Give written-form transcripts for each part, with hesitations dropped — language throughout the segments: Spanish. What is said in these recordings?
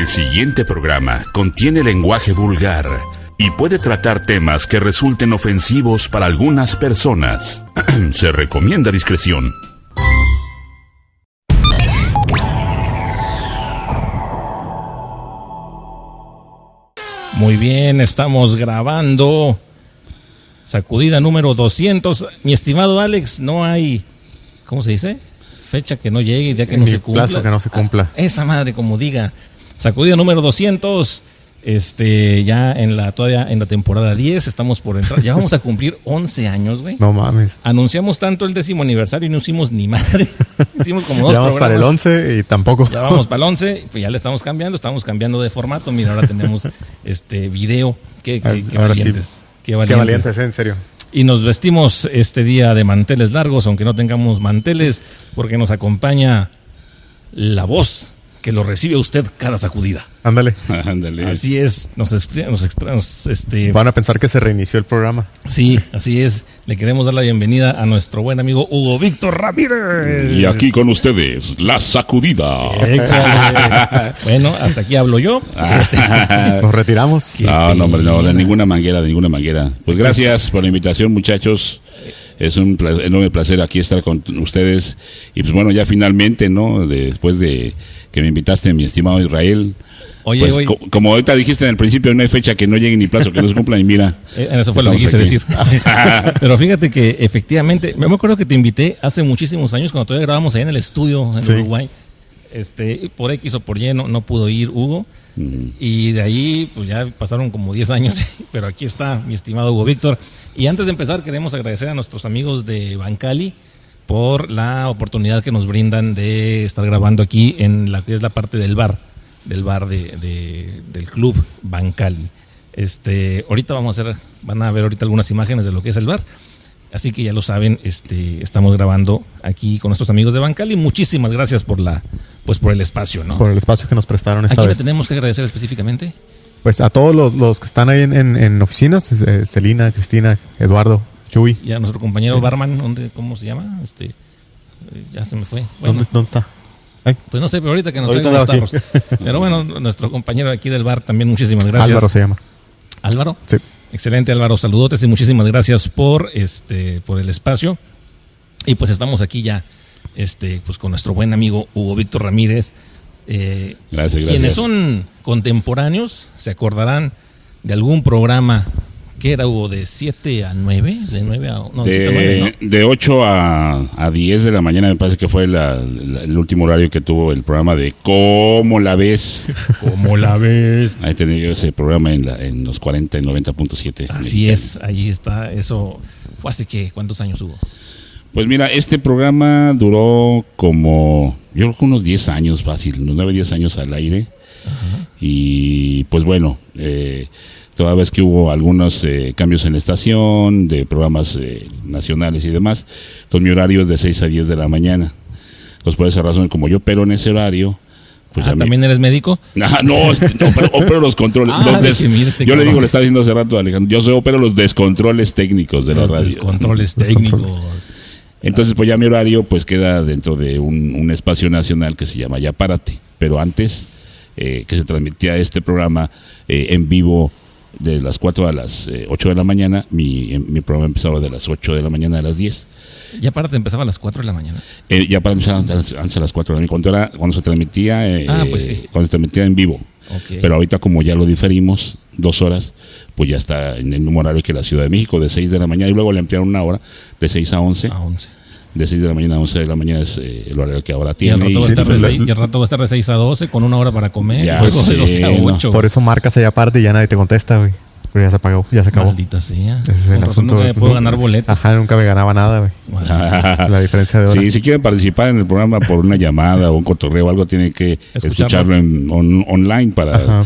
El siguiente programa contiene lenguaje vulgar y puede tratar temas que resulten ofensivos para algunas personas. Se recomienda discreción. Muy bien, estamos grabando Sacudida número 200. Mi estimado Alex, no hay, ¿cómo se dice? Fecha que no llegue, día que no se cumpla. Plazo que no se cumpla. Esa madre, como diga. Sacudida número 200. Ya todavía en la temporada 10 estamos por entrar. Ya vamos a cumplir 11 años, güey. No mames. Anunciamos tanto el 10º aniversario y no hicimos ni madre. Hicimos como 2 ya vamos programas. para el 11 y tampoco. Ya vamos para el 11, pues ya le estamos cambiando de formato. Mira, ahora tenemos video. Qué valientes. Sí. Qué valientes, en serio. Y nos vestimos este día de manteles largos, aunque no tengamos manteles, porque nos acompaña la voz que lo recibe usted cada sacudida. Ándale. Así es, van a pensar que se reinició el programa. Sí, así es. Le queremos dar la bienvenida a nuestro buen amigo Hugo Víctor Ramírez. Y aquí con ustedes, la sacudida. Bueno, hasta aquí hablo yo. Nos retiramos. No, de ninguna manguera. Pues gracias por la invitación, muchachos. Es un enorme placer aquí estar con ustedes. Y pues bueno, ya finalmente, ¿no? Después de que me invitaste, mi estimado Israel. Oye, pues, como ahorita dijiste en el principio, no hay fecha que no llegue ni plazo que no se cumpla, y mira. Eso fue lo que quise decir. Pero fíjate que efectivamente, me acuerdo que te invité hace muchísimos años cuando todavía grabábamos ahí en el estudio en Uruguay. Por X o por Y no pudo ir Hugo. Y de ahí pues ya pasaron como 10 años, pero aquí está mi estimado Hugo Víctor. Y antes de empezar queremos agradecer a nuestros amigos de Bancali por la oportunidad que nos brindan de estar grabando aquí en la que es la parte del bar del club Bancali. Ahorita van a ver ahorita algunas imágenes de lo que es el bar. Así que ya lo saben, estamos grabando aquí con nuestros amigos de Bancali. Muchísimas gracias por el espacio, ¿no? Por el espacio que nos prestaron esta vez. ¿A quién le tenemos que agradecer específicamente? Pues a todos los que están ahí en oficinas, Celina, Cristina, Eduardo, Chuy. Y a nuestro compañero barman, ¿cómo se llama? Ya se me fue. Bueno, ¿Dónde está? Ay. Pues no sé, pero ahorita que nos traigan los tarros. Pero bueno, nuestro compañero aquí del bar también, muchísimas gracias. Álvaro se llama. ¿Álvaro? Sí. Excelente, Álvaro, saludotes y muchísimas gracias por el espacio. Y pues estamos aquí ya pues con nuestro buen amigo Hugo Víctor Ramírez. Gracias. Quienes son contemporáneos se acordarán de algún programa que era, Hugo, de 7 a 9, de 9 a... No, de 7 a 9, ¿no? De 8 a 10 de la mañana me parece que fue el último horario que tuvo el programa de ¿Cómo la ves? ¿Cómo la ves? Ahí tenía ese programa en los 40 y 90.7. Así es, ahí está. Eso fue hace ¿cuántos años hubo? Pues mira, este programa duró como, yo creo que unos 10 años fácil, unos 9, 10 años al aire. Ajá. Y pues bueno, toda vez que hubo algunos cambios en la estación, de programas nacionales y demás, entonces mi horario es de 6 a 10 de la mañana. Entonces por esa razón, como yo opero en ese horario, pues ¿también eres médico? No, opero los controles. Yo le estaba diciendo hace rato a Alejandro, opero los descontroles técnicos de la radio. Descontroles técnicos. Entonces pues ya mi horario pues queda dentro de un espacio nacional que se llama Ya Párate. Pero antes que se transmitía este programa en vivo de las 4 a las 8 de la mañana, mi programa empezaba de las 8 de la mañana a las 10. ¿Ya Párate empezaba a las 4 de la mañana? Ya Párate empezaba antes a las 4 de la mañana, cuando se transmitía pues sí. Cuando se transmitía en vivo. Okay. Pero ahorita como ya lo diferimos 2 horas, pues ya está en el mismo horario que la Ciudad de México, de 6 de la mañana, y luego le ampliaron una hora, de 6 a 11. De 6 de la mañana a 11 de la mañana es el horario que ahora tiene. Y al rato va a estar de 6 a 12 con una hora para comer. Ya, luego de 12 a 8. Por eso marcas allá aparte y ya nadie te contesta, güey. Pero ya se apagó, ya se acabó. Maldita sea. Ese es el asunto. Nunca me puedo ganar boletos. Ajá, nunca me ganaba nada, güey. La diferencia de hora. Sí, si quieren participar en el programa por una llamada o un cotorreo o algo, tienen que escucharlo online para...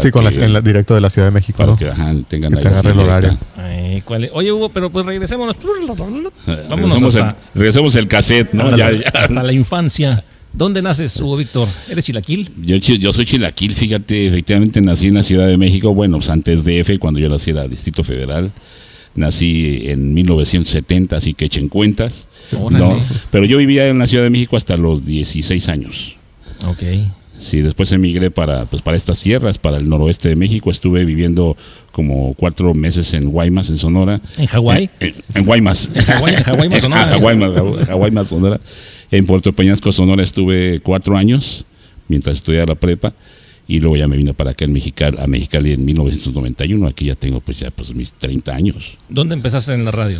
Sí, en la directo de la Ciudad de México, para ¿no? que tengan ahí el horario. Oye, Hugo, pero pues regresémonos. Vámonos regresemos el cassette, ¿no? Hasta la infancia. ¿Dónde naces, Hugo Víctor? ¿Eres chilaquil? Yo soy chilaquil, fíjate, efectivamente nací en la Ciudad de México, bueno, pues antes de DF, cuando yo nací era Distrito Federal. Nací en 1970, así que echen cuentas. No, pero yo vivía en la Ciudad de México hasta los 16 años. Ok. Sí, después emigré para estas tierras, para el noroeste de México. Estuve viviendo como 4 meses en Guaymas, en Sonora. ¿En Hawái? En Guaymas. En Hawái, Sonora. Hawái, Sonora. En Puerto Peñasco, Sonora, estuve 4 años mientras estudiaba la prepa. Y luego ya me vine para acá a Mexicali en 1991. Aquí ya tengo pues mis 30 años. ¿Dónde empezaste en la radio?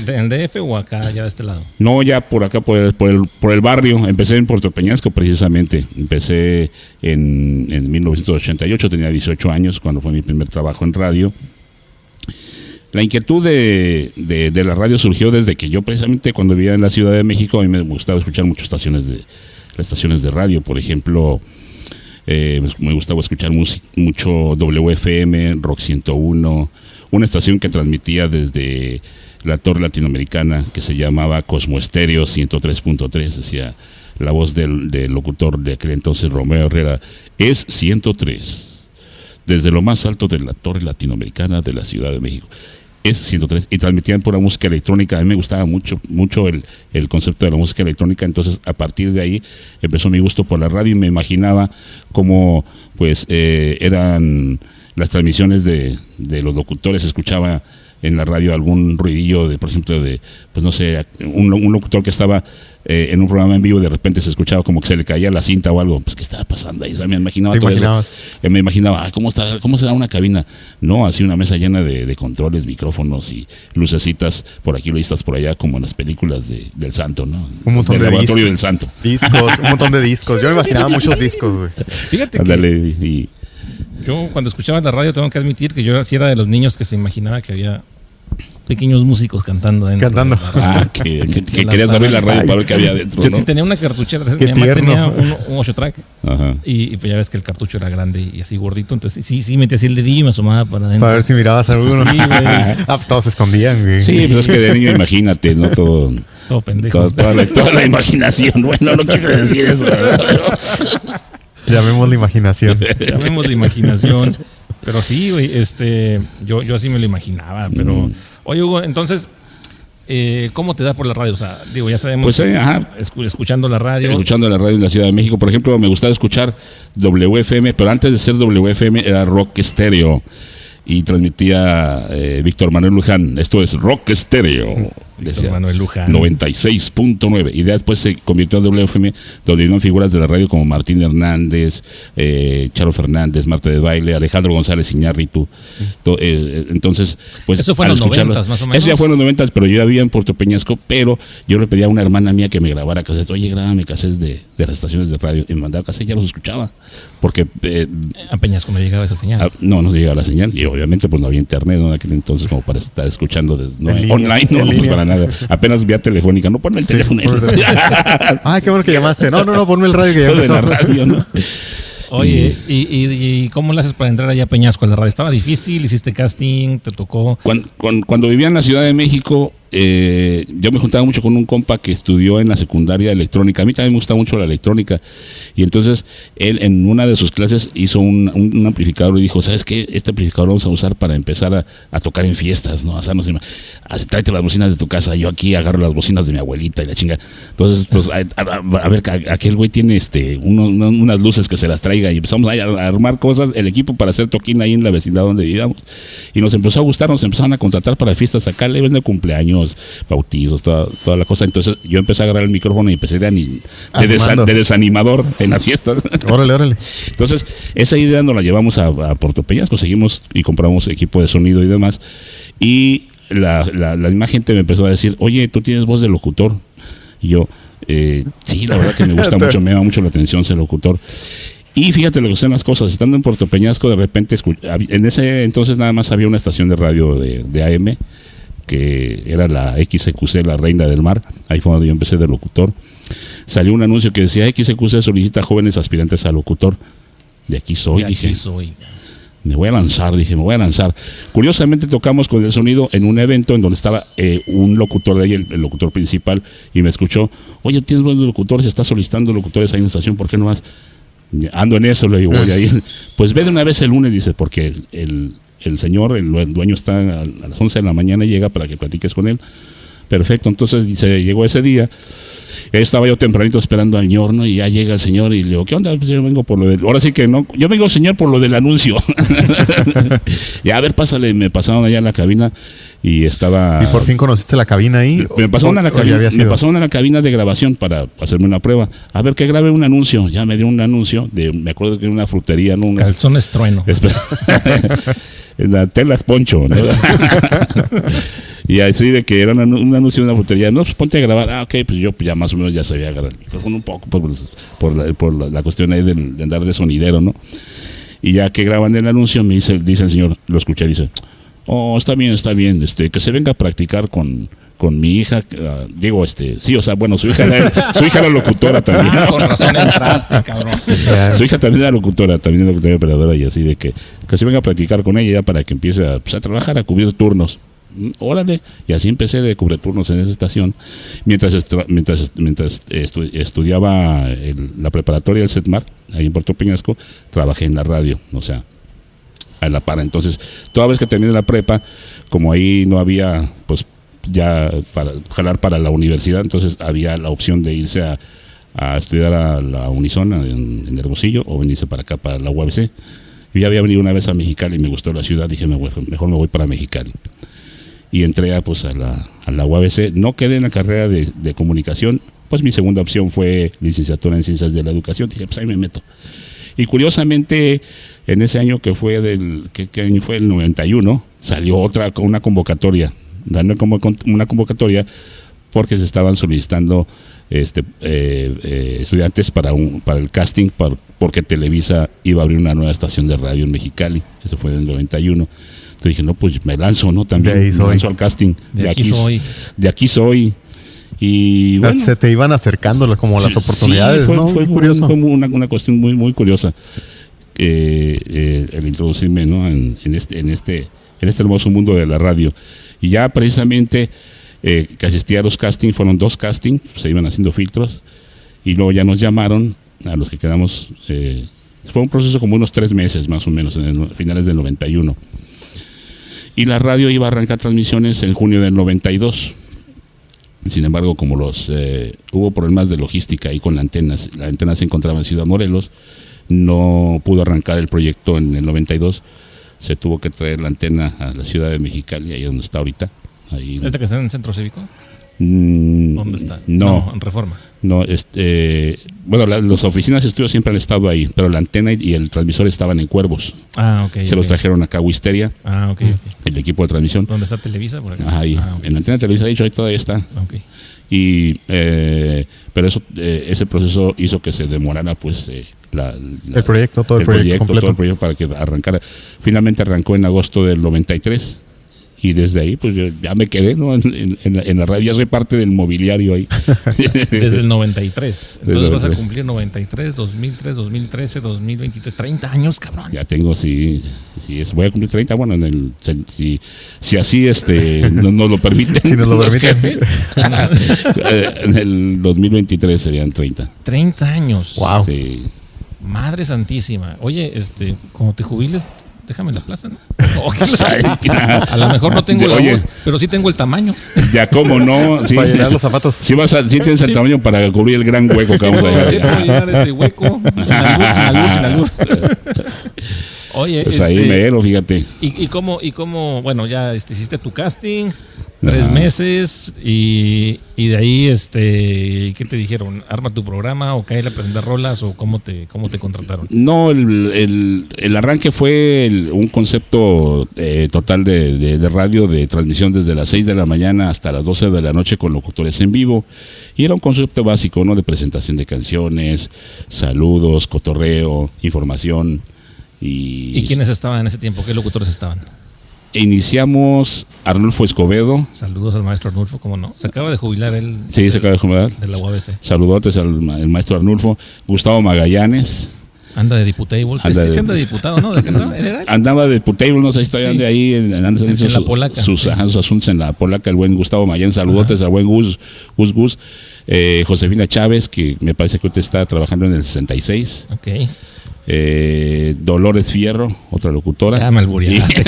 ¿En el DF o acá, ya de este lado? No, ya por acá, por el barrio. Empecé en Puerto Peñasco precisamente. Empecé en 1988, tenía 18 años cuando fue mi primer trabajo en radio. La inquietud de la radio surgió desde que yo precisamente cuando vivía en la Ciudad de México, a mí me gustaba escuchar muchas estaciones de radio. Por ejemplo, me gustaba escuchar mucho WFM, Rock 101, una estación que transmitía desde la torre latinoamericana que se llamaba Cosmo Estéreo 103.3, decía la voz del locutor de aquel entonces, Romeo Herrera, es 103, desde lo más alto de la torre latinoamericana de la Ciudad de México. Es 103, y transmitían pura música electrónica. A mí me gustaba mucho el concepto de la música electrónica. Entonces a partir de ahí empezó mi gusto por la radio y me imaginaba cómo pues eran las transmisiones de los locutores. Escuchaba en la radio algún ruidillo de, por ejemplo, de, pues no sé, un locutor que estaba en un programa en vivo, de repente se escuchaba como que se le caía la cinta o algo. Pues ¿qué estaba pasando ahí? O sea, me imaginaba todo eso. Me imaginaba, ¿cómo será una cabina? No, así una mesa llena de controles, micrófonos y lucecitas por aquí, listas por allá, como en las películas del Santo, ¿no? Un montón del de laboratorio del Santo. Un montón de discos. Yo me imaginaba muchos discos, güey. Fíjate que yo cuando escuchaba la radio tengo que admitir que yo sí era de los niños que se imaginaba que había pequeños músicos cantando dentro. Que querías abrir la radio para ver qué había dentro, ¿no? Sí, tenía una cartuchera. Mi mamá tenía un 8-track. Y pues ya ves que el cartucho era grande y así gordito. Entonces sí metía así el dedillo y me asomaba para adentro. Para ver si mirabas a alguno. Sí, pues todos se escondían, güey. Sí, pues es que de niño imagínate, ¿no? Todo pendejo. Toda la imaginación. Bueno, no quise decir eso, ¿verdad? Llamémosle imaginación. Pero sí, güey, yo así me lo imaginaba. Pero, oye, Hugo, entonces, ¿cómo te da por la radio? O sea, digo, ya sabemos, pues, escuchando la radio. Escuchando la radio en la Ciudad de México. Por ejemplo, me gustaba escuchar WFM, pero antes de ser WFM era Rock Estéreo. Y transmitía Víctor Manuel Luján. Esto es Rock Estéreo. Víctor Manuel Luján. 96.9. Y después se convirtió en WFM, donde vinieron figuras de la radio como Martín Hernández, Charo Fernández, Marta de Baile, Alejandro González Iñárritu. Entonces, pues. Eso fue en los 90s, más o menos. Eso ya fue en los 90s, pero yo ya vivía en Puerto Peñasco. Pero yo le pedía a una hermana mía que me grabara cassettes. Oye, grábame cassettes de las estaciones de radio. Y me mandaba cassettes, ya los escuchaba. Porque. A Peñasco no llegaba esa señal. No llegaba la señal. Y obviamente, pues no había internet en aquel entonces como para estar escuchando online, no, pues para nada. Apenas vía telefónica, no ponme el teléfono. Ay, qué bueno que llamaste. No, ponme el radio que ya empezó. La radio, ¿no? Oye, ¿y cómo le haces para entrar allá a Peñasco a la radio? ¿Estaba difícil? ¿Hiciste casting? ¿Te tocó? Cuando vivía en la Ciudad de México, yo me juntaba mucho con un compa que estudió en la secundaria electrónica. A mí también me gusta mucho la electrónica. Y entonces él en una de sus clases hizo un amplificador y dijo, ¿sabes qué? Este amplificador lo vamos a usar para empezar a tocar en fiestas, ¿no? Tráete las bocinas de tu casa. Yo aquí agarro las bocinas de mi abuelita y la chinga. Entonces, pues, a ver, aquel güey tiene unas luces que se las traiga. Y empezamos a armar cosas, el equipo para hacer toquín ahí en la vecindad donde vivíamos. Y nos empezó a gustar, nos empezaron a contratar para fiestas acá, leves de cumpleaños, bautizos, toda la cosa. Entonces yo empecé a agarrar el micrófono y empecé de desanimador en las fiestas. Órale. Entonces esa idea nos la llevamos a Puerto Peñasco, seguimos y compramos equipo de sonido y demás. Y la misma gente me empezó a decir, oye, tú tienes voz de locutor. Y yo, sí, la verdad que me gusta mucho, me llama mucho la atención ser locutor. Y fíjate lo que son las cosas, estando en Puerto Peñasco, de repente, en ese entonces nada más había una estación de radio de AM, que era la XQC, la Reina del Mar. Ahí fue donde yo empecé de locutor. Salió un anuncio que decía, XQC solicita jóvenes aspirantes a locutor. De aquí soy, dije. Me voy a lanzar. Curiosamente tocamos con el sonido en un evento en donde estaba un locutor de ahí, el locutor principal, y me escuchó, oye, tienes buenos locutores, estás solicitando locutores ahí en la estación, ¿por qué no vas? Ando en eso, le digo, voy a ir. Pues ve de una vez el lunes, dice, porque el señor, el dueño está a las 11 de la mañana y llega para que platiques con él. Perfecto, entonces se llegó ese día. Estaba yo tempranito esperando al señor, ¿no? Y ya llega el señor y le digo, ¿qué onda? Pues yo vengo por lo del... Ahora sí que no, yo vengo, señor, por lo del anuncio. Y a ver, pásale, me pasaron allá en la cabina y estaba... ¿Y por fin conociste la cabina ahí? Me pasaron a la cabina de grabación para hacerme una prueba. A ver, que grabe un anuncio. Ya me dio un anuncio, me acuerdo que era una frutería, ¿no? Calzones trueno. La telas poncho, ¿no? Y así de que era un anuncio de una frutería. No, pues ponte a grabar. Ah, ok, pues yo ya más o menos ya sabía agarrar el micrófono un poco por la cuestión ahí de andar de sonidero, ¿no? Y ya que graban el anuncio, dice el señor, lo escuché, dice, oh, está bien, que se venga a practicar con mi hija, digo, sí, o sea, bueno, su hija era locutora también. Con razón entraste, cabrón. Su hija también era locutora operadora, y así de que se venga a practicar con ella ya para que empiece a trabajar, a cubrir turnos. Órale, y así empecé de cubrir turnos en esa estación mientras estudiaba la preparatoria del CETMAR ahí en Puerto Peñasco. Trabajé en la radio, o sea, a la par. Entonces, toda vez que terminé la prepa, como ahí no había, pues ya para jalar para la universidad, entonces había la opción de irse a estudiar a la Unisona en Hermosillo o venirse para acá, para la UABC. Yo ya había venido una vez a Mexicali y me gustó la ciudad, dije, mejor me voy para Mexicali. Y entré a la UABC. No quedé en la carrera de comunicación, pues mi segunda opción fue licenciatura en Ciencias de la Educación. Dije, pues ahí me meto. Y curiosamente, en ese año que fue ¿qué año fue? El 91, salió una convocatoria. Dando como una convocatoria porque se estaban solicitando estudiantes para el casting, porque Televisa iba a abrir una nueva estación de radio en Mexicali. Eso fue en el 91. Entonces dije, no, pues me lanzo, ¿no? También me lanzo al casting. De aquí soy. Y bueno, se te iban acercando como las oportunidades, sí, ¿no? Fue curioso. Fue una cuestión muy, muy curiosa el introducirme, ¿no? en este hermoso mundo de la radio. Y ya precisamente que asistí a los castings, fueron 2 castings, se iban haciendo filtros, y luego ya nos llamaron a los que quedamos. Fue un proceso como unos 3 meses más o menos, finales del 91. Y la radio iba a arrancar transmisiones en junio del 92. Sin embargo, como hubo problemas de logística ahí con la antena se encontraba en Ciudad Morelos, no pudo arrancar el proyecto en el 92. Se tuvo que traer la antena a la ciudad de Mexicali, ahí donde está ahorita. ¿Ahorita que está en el Centro Cívico? ¿Dónde está? No, en Reforma. No, bueno, las oficinas de estudio siempre han estado ahí, pero la antena y el transmisor estaban en Cuervos. Ah, ok. Se los trajeron acá a Wisteria. Ah, ok. El equipo de transmisión. ¿Dónde está Televisa? Por acá. Ahí, okay. En la antena de Televisa, de hecho, ahí todavía está. Ok. Pero ese proceso hizo que se demorara, pues, el proyecto, todo el proyecto para que arrancara. Finalmente arrancó en agosto del 93. Y desde ahí, pues yo ya me quedé, ¿no? En la radio, ya soy parte del mobiliario ahí. Desde el 93. Entonces vas a cumplir 93, 2003, 2013, 2023, 30 años, cabrón. Ya tengo, voy a cumplir 30, bueno, si así nos lo permiten. Si nos lo permiten. En el 2023 serían 30. 30 años. Wow. Sí. Madre santísima. Oye, como te jubiles, déjame en la plaza, ¿no? A lo mejor no tengo la voz, pero sí tengo el tamaño. Ya, cómo no. Sí, para llenar los zapatos. Sí tienes el tamaño para cubrir el gran hueco que vamos a llegar. Para llenar ese hueco, sin albur. Oye, pues ahí mero, fíjate. ¿Y cómo, bueno, ya hiciste tu casting, 3 meses, y de ahí, ¿qué te dijeron? ¿Arma tu programa o cae a presentar rolas o cómo te contrataron? No, el arranque fue un concepto total de radio, de transmisión desde las 6 de la mañana hasta las 12 de la noche con locutores en vivo. Y era un concepto básico, ¿no? De presentación de canciones, saludos, cotorreo, información. ¿Y quiénes estaban en ese tiempo? ¿Qué locutores estaban? Iniciamos Arnulfo Escobedo. Saludos al maestro Arnulfo, ¿cómo no? Se acaba de jubilar él. Sí, se acaba de jubilar. De la UABC. Saludotes al maestro Arnulfo. Gustavo Magallanes. Anda de diputable. Sí, anda de diputado, ¿no? Andaba de diputable, no sé, estoy de ahí en la Polaca. Sus asuntos en la Polaca, el buen Gustavo Magallanes. Saludotes al buen Gus. Josefina Chávez, que me parece que usted está trabajando en el 66. Ok. Dolores Fierro, otra locutora. Ya me albureaste.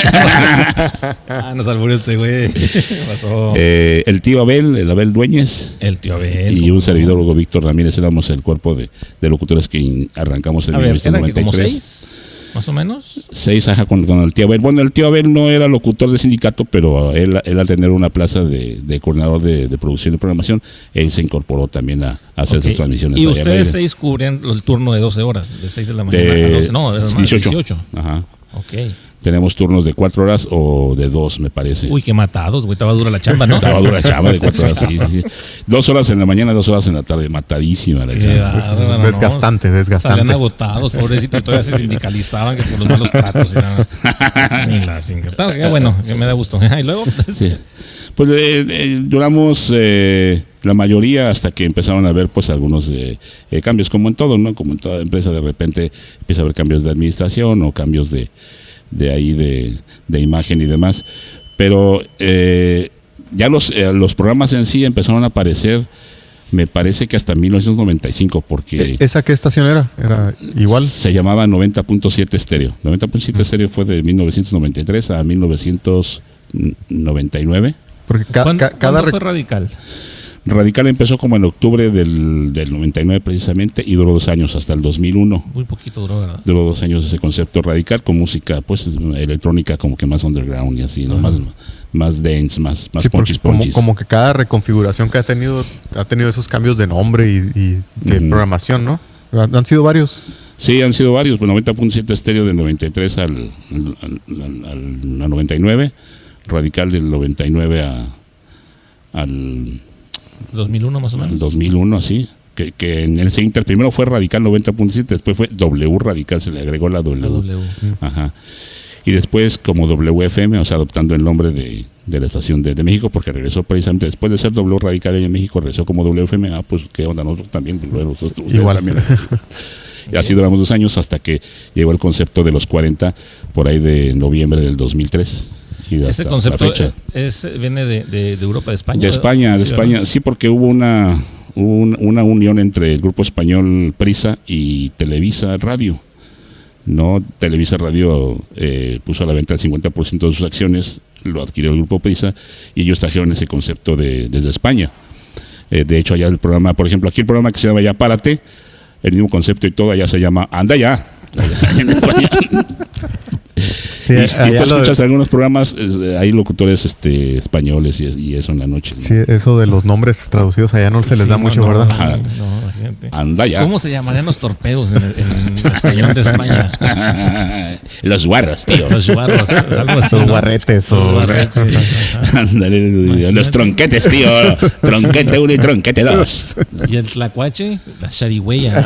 Nos albureaste, güey. ¿Qué pasó? El tío Abel, el Abel Dueñez. El tío Abel. Y un servidor, Hugo Víctor Ramírez, éramos el cuerpo de locutores que arrancamos en 1993. ¿Eran como 6? ¿Más o menos? 6, ajá, con el tío Abel. Bueno, el tío Abel no era locutor de sindicato, pero él al tener una plaza de coordinador de producción y programación, él se incorporó también a hacer sus transmisiones. ¿Y ustedes 6 cubrían el turno de 12 horas? ¿De 6 de la mañana a 12? No, es más, 18. Ajá. Ok. Tenemos turnos de 4 horas o de 2, me parece. Uy, qué matados, güey. Estaba dura la chamba, ¿no? Estaba dura la chamba de 4 horas, sí. 2 horas en la mañana, 2 horas en la tarde. Matadísima la chamba. Desgastante. Salían agotados, pobrecitos. Todavía se sindicalizaban que por los malos tratos. Ni la sindicalizaban. Bueno, que me da gusto. Y luego... Sí. Pues duramos la mayoría hasta que empezaron a haber pues algunos cambios, como en todo, ¿no? Como en toda empresa, de repente empieza a haber cambios de administración o cambios de imagen y demás. Pero ya los programas en sí empezaron a aparecer, me parece que hasta 1995, porque... ¿Esa qué estación era? ¿Era igual? Se llamaba 90.7 Estéreo. 90.7 Estéreo fue de 1993 a 1999. Porque ¿Cuándo fue Radical? Radical empezó como en octubre del 99 precisamente y duró 2 años, hasta el 2001. Muy poquito duró, ¿verdad? Duró 2 años ese concepto Radical, con música pues electrónica como que más underground y así, ¿no? Más dance, más sí, ponchis. Como que cada reconfiguración que ha tenido esos cambios de nombre y de programación, ¿no? ¿Han sido varios? Sí, han sido varios. Pues 90.7 Estéreo del 93 al 99, Radical del 99 al 2001 más o menos. 2001, así. Que en ese inter primero fue Radical 90.7, después fue W Radical, se le agregó la W. Ajá. Y después como WFM, o sea, adoptando el nombre de la estación de México, porque regresó precisamente después de ser W Radical en México, regresó como WFM. Pues qué onda, nosotros también, ustedes igual también. Y así duramos 2 años hasta que llegó el concepto de los 40 por ahí de noviembre del 2003. Ese concepto viene de Europa, de España. De España, sí, porque hubo una unión entre el grupo español Prisa y Televisa Radio. No, Televisa Radio puso a la venta el 50% de sus acciones, lo adquirió el grupo Prisa y ellos trajeron ese concepto desde España. De hecho, allá el programa, por ejemplo, aquí el programa que se llama Ya Párate, el mismo concepto y todo, allá se llama Anda Ya, en España. Sí, y tú escuchas algunos programas, hay locutores españoles y eso en la noche, ¿no? Sí, eso de los nombres traducidos allá no se les da mucho, ¿verdad? Anda Ya. ¿Cómo se llamarían los torpedos en español de España? Los guarros, tío. Los guarros, algo así, los guarretes. Los tronquetes, tío. Tronquete 1 y tronquete 2. Y el tlacuache, la zarigüeya.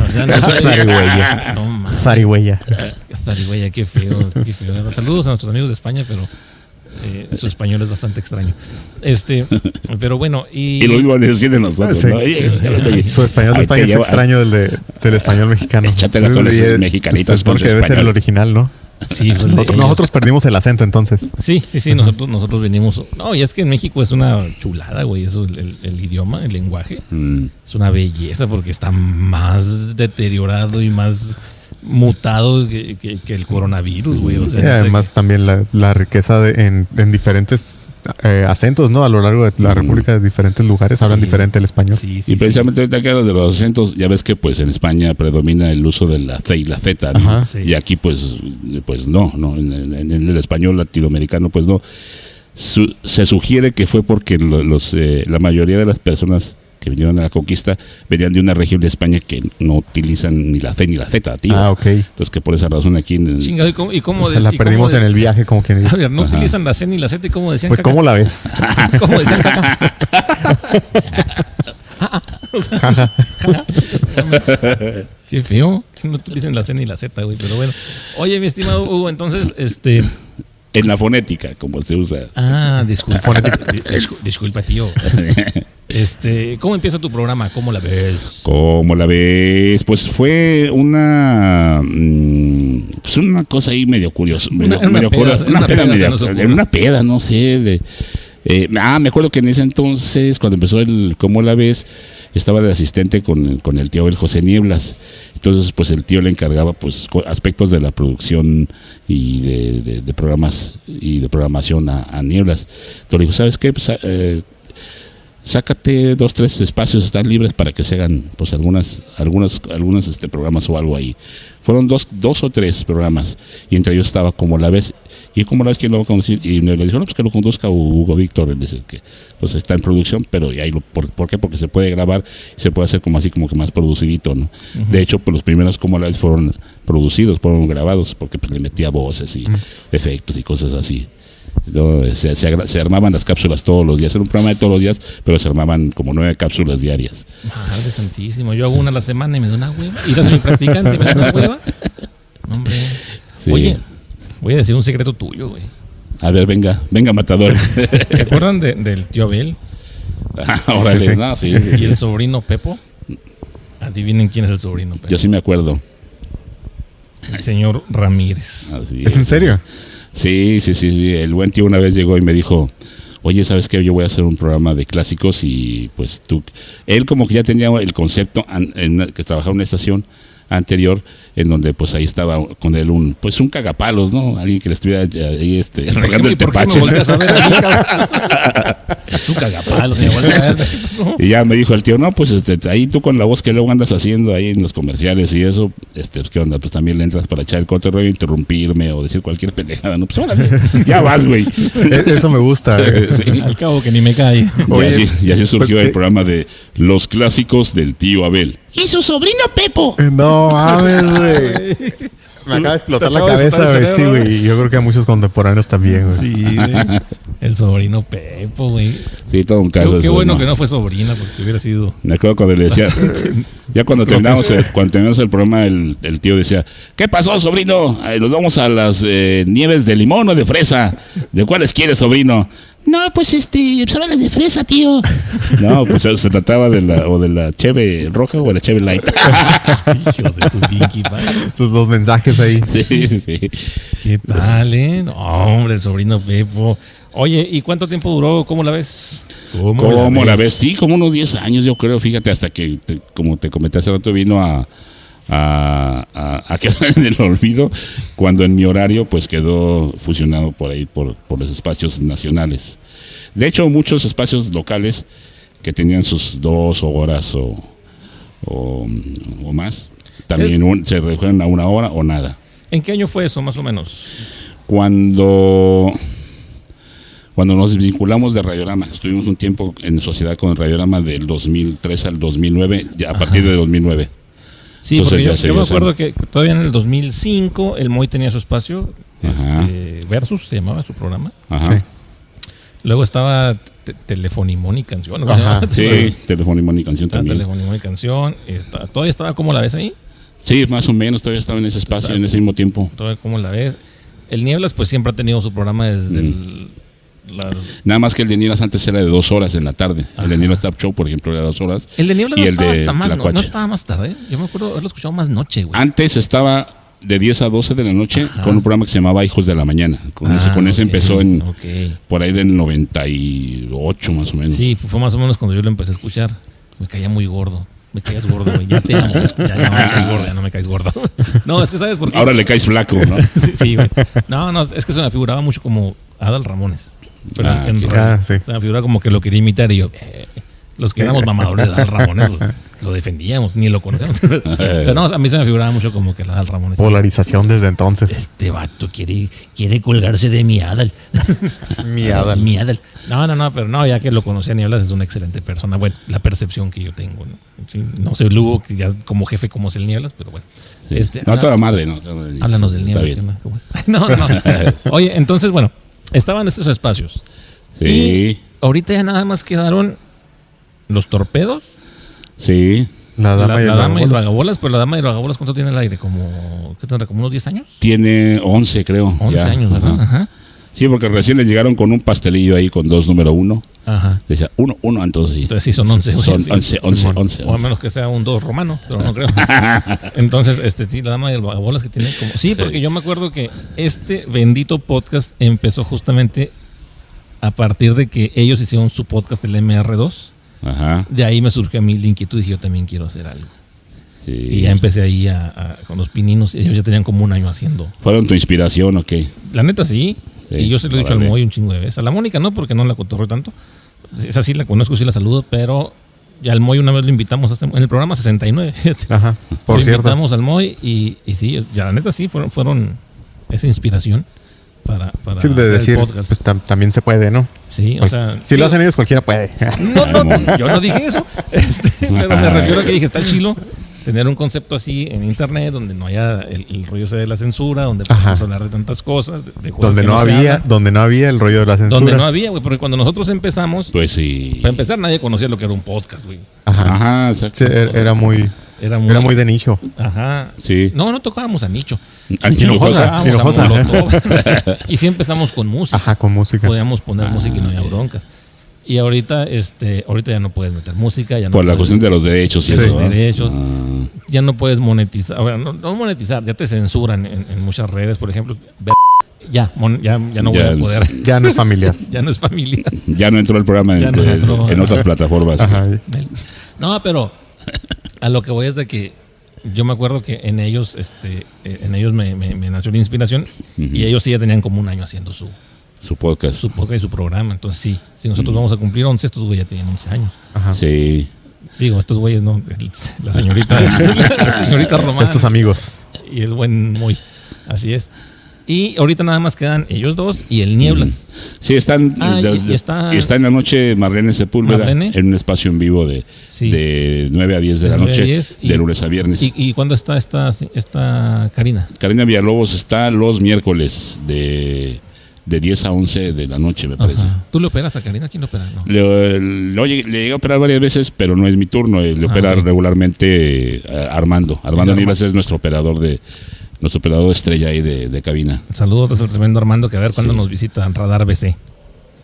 Zarigüeya. Zarigüeya, qué feo. Saludos a nuestros amigos de España, pero su español es bastante extraño. Pero bueno. Y lo mismo decir de nosotros, sí. ¿no? Su español de España es extraño del español mexicano. Échatela con esos mexicanitos. Porque debe ser el original, ¿no? Sí, nosotros perdimos el acento entonces. Sí, nosotros venimos. No, y es que en México es una chulada, güey. Eso, el idioma, el lenguaje. Es una belleza porque está más deteriorado y más mutado que el coronavirus, güey. O sea, y además también la riqueza en diferentes acentos, ¿no? A lo largo de la República, de diferentes lugares hablan diferente el español. Y precisamente ahorita que hablas de los acentos, ya ves que pues en España predomina el uso de la C y la Z, ¿no? Ajá, y aquí pues no, en el español latinoamericano pues no. Se sugiere que fue porque la mayoría de las personas que vinieron a la conquista venían de una región de España que no utilizan ni la C ni la Z, tío. Ok. Entonces que por esa razón aquí Chingado, ¿y cómo la perdimos en el viaje, como quien dice. A ver, no utilizan la C ni la Z, ¿y cómo decían? Pues caca? ¿cómo la ves? ¿Cómo decían caca? Jaja. Qué feo que no utilicen la C ni la Z, güey, pero bueno. Oye, mi estimado Hugo, entonces, en la fonética, como se usa. Disculpa, tío. ¿Cómo empieza tu programa? ¿Cómo la ves? Pues fue una cosa ahí medio curiosa. Una peda, no sé. Me acuerdo que en ese entonces, cuando empezó el ¿Cómo la ves?, estaba de asistente con el tío el José Nieblas. Entonces, pues el tío le encargaba pues aspectos de la producción y de programas y de programación a Nieblas. Entonces le dijo, ¿sabes qué? Pues, sácate 2, 3 espacios, están libres para que se hagan pues algunos programas o algo ahí. Fueron dos o tres programas y entre ellos estaba Como la ves. Y Como la ves, ¿quién lo va a conducir? Y le dijo, no, pues que lo conduzca Hugo Víctor, él dice que pues está en producción, pero y ahí ¿por qué? Porque se puede grabar y se puede hacer como así como que más producidito, ¿no? Uh-huh. De hecho, pues los primeros Como la ves fueron producidos, fueron grabados, porque pues le metía voces y efectos y cosas así. No, se armaban las cápsulas todos los días. Era un programa de todos los días, pero se armaban como 9 cápsulas diarias. Madre santísimo. Yo hago una a la semana y me da una hueva. Ir a ser mi practicante y me da una hueva. Hombre. Sí. Oye, voy a decir un secreto tuyo, güey. A ver, venga, matador. ¿Se acuerdan del tío Abel? Órale, sí. No, sí. ¿Y el sobrino Pepo? Adivinen quién es el sobrino Pepo. Yo sí me acuerdo. El señor Ramírez. Así ¿Es en serio? Sí. El buen tío una vez llegó y me dijo, oye, ¿sabes qué? Yo voy a hacer un programa de clásicos y pues tú... Él como que ya tenía el concepto que trabajaba en una estación anterior en donde pues ahí estaba con él un cagapalos, ¿no? Alguien que le estuviera ahí regando el tepache. Es un cagapalos. Y ya me dijo el tío, no, pues ahí tú con la voz que luego andas haciendo ahí en los comerciales y eso, ¿qué onda? Pues también le entras para echar el cotorreo, interrumpirme o decir cualquier pendejada, ¿no? Pues órale, ya vas, güey. Eso me gusta. Sí. Al cabo que ni me cae. Y así surgió pues el programa de Los Clásicos del Tío Abel. ¡Y su sobrino Pepo! No mames, güey. Me acaba de explotar la cabeza, güey. Sí, güey. Yo creo que a muchos contemporáneos también, güey. Sí, güey. El sobrino Pepo, güey. Sí, todo un caso. Qué bueno que no fue sobrina, porque hubiera sido. Me acuerdo cuando le decía. Ya cuando terminamos el programa, el tío decía: ¿Qué pasó, sobrino? Nos vamos a las nieves de limón o de fresa. ¿De cuáles quieres, sobrino? No, pues solo las de fresa, tío. No, pues se trataba de la cheve roja o de la cheve light. Hijos de su pinky, sus dos mensajes ahí. Sí. ¿Qué tal, No, hombre, el sobrino Pepo. Oye, ¿y cuánto tiempo duró? ¿Cómo la ves? ¿Cómo la ves? Sí, como unos 10 años, yo creo. Fíjate, hasta que, como te comenté hace rato, vino a quedar en el olvido cuando en mi horario pues quedó fusionado por ahí por los espacios nacionales. De hecho, muchos espacios locales que tenían sus 2 horas o más también se redujeron a 1 hora o nada. ¿En qué año fue eso, más o menos? Cuando nos vinculamos de Radiorama, estuvimos un tiempo en sociedad con Radiorama del 2003 al 2009, ya a partir de 2009. Sí, entonces, porque yo me acuerdo que todavía en el 2005 el Moy tenía su espacio, Versus se llamaba su programa. Ajá. Sí. Luego estaba Telefonimón y Canción. Sí, Telefonimón y Canción también. Telefonimón y Canción. ¿Todavía estaba Como la ves ahí? Sí, más o menos, todavía estaba en ese espacio, en ese mismo tiempo. Todavía Como la ves. El Nieblas pues siempre ha tenido su programa desde Nada más que el de Nieblas antes era de 2 horas en la tarde. Ajá. El de Nieblas Tap Show, por ejemplo, era 2 horas. El de Nieblas no estaba más tarde. Yo me acuerdo haberlo escuchado más noche, güey. Antes estaba de 10 a 12 de la noche. Ajá. Con un programa que se llamaba Hijos de la Mañana. Con ese empezó por ahí del 98 más o menos. Sí, fue más o menos cuando yo lo empecé a escuchar. Me caía muy gordo. Me caías gordo, güey. Ya te amo. Ya no me caes gordo, ya no me caes gordo. No, es que sabes por qué. Ahora le caes flaco, ¿no? Sí, güey. No, es que se me figuraba mucho como Adal Ramones. Pero sí. Se me figuraba como que lo quería imitar y yo, los que éramos mamadores de Adal Ramones, lo defendíamos, ni lo conocíamos. Pero no, a mí se me figuraba mucho como que Adal Ramones. Polarización desde entonces. Este vato quiere colgarse de mi Adal. Mi Adal. No, pero no, ya que lo conocía Nieblas es una excelente persona. Bueno, la percepción que yo tengo, ¿no? Sí, no sé luego que ya como jefe como es el Nieblas, pero bueno. Sí. Toda madre, ¿no? Háblanos del Nieblas. ¿Cómo es? No. Oye, entonces, bueno, estaban estos espacios. Sí. Y ahorita ya nada más quedaron los torpedos. Sí. La dama y el vagabolas, pero la dama y el vagabolas, ¿cuánto tiene el aire? ¿Qué tendrá? ¿Como unos 10 años? Tiene 11, creo. 11 años, ¿verdad? Ajá. Sí, porque recién les llegaron con un pastelillo ahí con 2 número 1. Ajá. Decía 1, entonces sí. Entonces sí son 11. Son 11. O a menos que sea un 2 romano, pero no creo. Entonces, sí, la dama y el vagabolas que tiene como... Sí, porque yo me acuerdo que este bendito podcast empezó justamente a partir de que ellos hicieron su podcast, el MR2, Ajá. de ahí me surgió a mí la inquietud y dije, yo también quiero hacer algo. Sí. Y ya empecé ahí con los pininos. Ellos ya tenían como un año haciendo. ¿Fueron tu inspiración o qué? La neta sí. Sí, Y yo se lo he dicho al órale. Moy un chingo de veces. A la Mónica no, porque no la cotorreo tanto. Esa sí la conozco, sí la saludo, pero ya al Moy una vez lo invitamos en el programa 69. Ajá, por lo cierto. invitamos al Moy y sí, ya la neta sí fueron esa inspiración para Sí, de hacer decir, el podcast. pues también se puede, ¿no? Sí, o sea, Si lo hacen ellos, cualquiera puede. no, yo no dije eso. Pero me refiero a que dije, está chilo tener un concepto así en internet donde no haya el rollo ese de la censura, donde podemos hablar de tantas cosas, de cosas donde que no se había, hablan. donde no había el rollo de la censura. Donde no había, güey, porque cuando nosotros empezamos, Pues sí. para empezar nadie conocía lo que era un podcast, güey. Ajá. Ajá, exacto. Sí, era muy de nicho. Ajá. Sí. No tocábamos a nicho. Aquí Hinojosa. Tocábamos a Hinojosa. Molotov. Y sí empezamos con música. Ajá, con música. Podíamos poner música y no había broncas. Y ahorita ya no puedes meter música, ya no Por la puedes- cuestión de los derechos. y Sí. eso, los ¿no? derechos. Ya no puedes monetizar. Bueno, no monetizar, ya te censuran en muchas redes, por ejemplo. Ya no voy Ya. a poder. Ya no es familiar. Ya no es familia. Ya no entró el programa Ya no entró. en otras plataformas. Ajá. No, pero a lo que voy es de que yo me acuerdo que en ellos, me nació la inspiración y ellos sí ya tenían como un año haciendo su Podcast. podcast y su programa. Entonces sí, si nosotros vamos a cumplir 11, estos güeyes ya tienen 11 años. Ajá. Sí. Digo, estos güeyes no, la señorita Román Estos amigos. y el buen Moy. Así es. Y ahorita nada más quedan ellos dos y el Nieblas. Sí, están, y está- está en la noche Marlene Sepúlveda Marlene. en un espacio en vivo de 9 a 10 de la 9 a noche, 10 de lunes a viernes. ¿Y cuándo está esta Karina? Karina Villalobos está los miércoles de 10 a 11 de la noche, me parece. Ajá. ¿Tú le operas a Karina? ¿Quién le opera? No. Le llegué a operar varias veces, pero no es mi turno. Le opera ok. regularmente Armando. Armando Sí, Nivas es nuestro operador estrella ahí de cabina. Saludos al tremendo Armando, que a ver cuándo Sí. nos visitan Radar BC.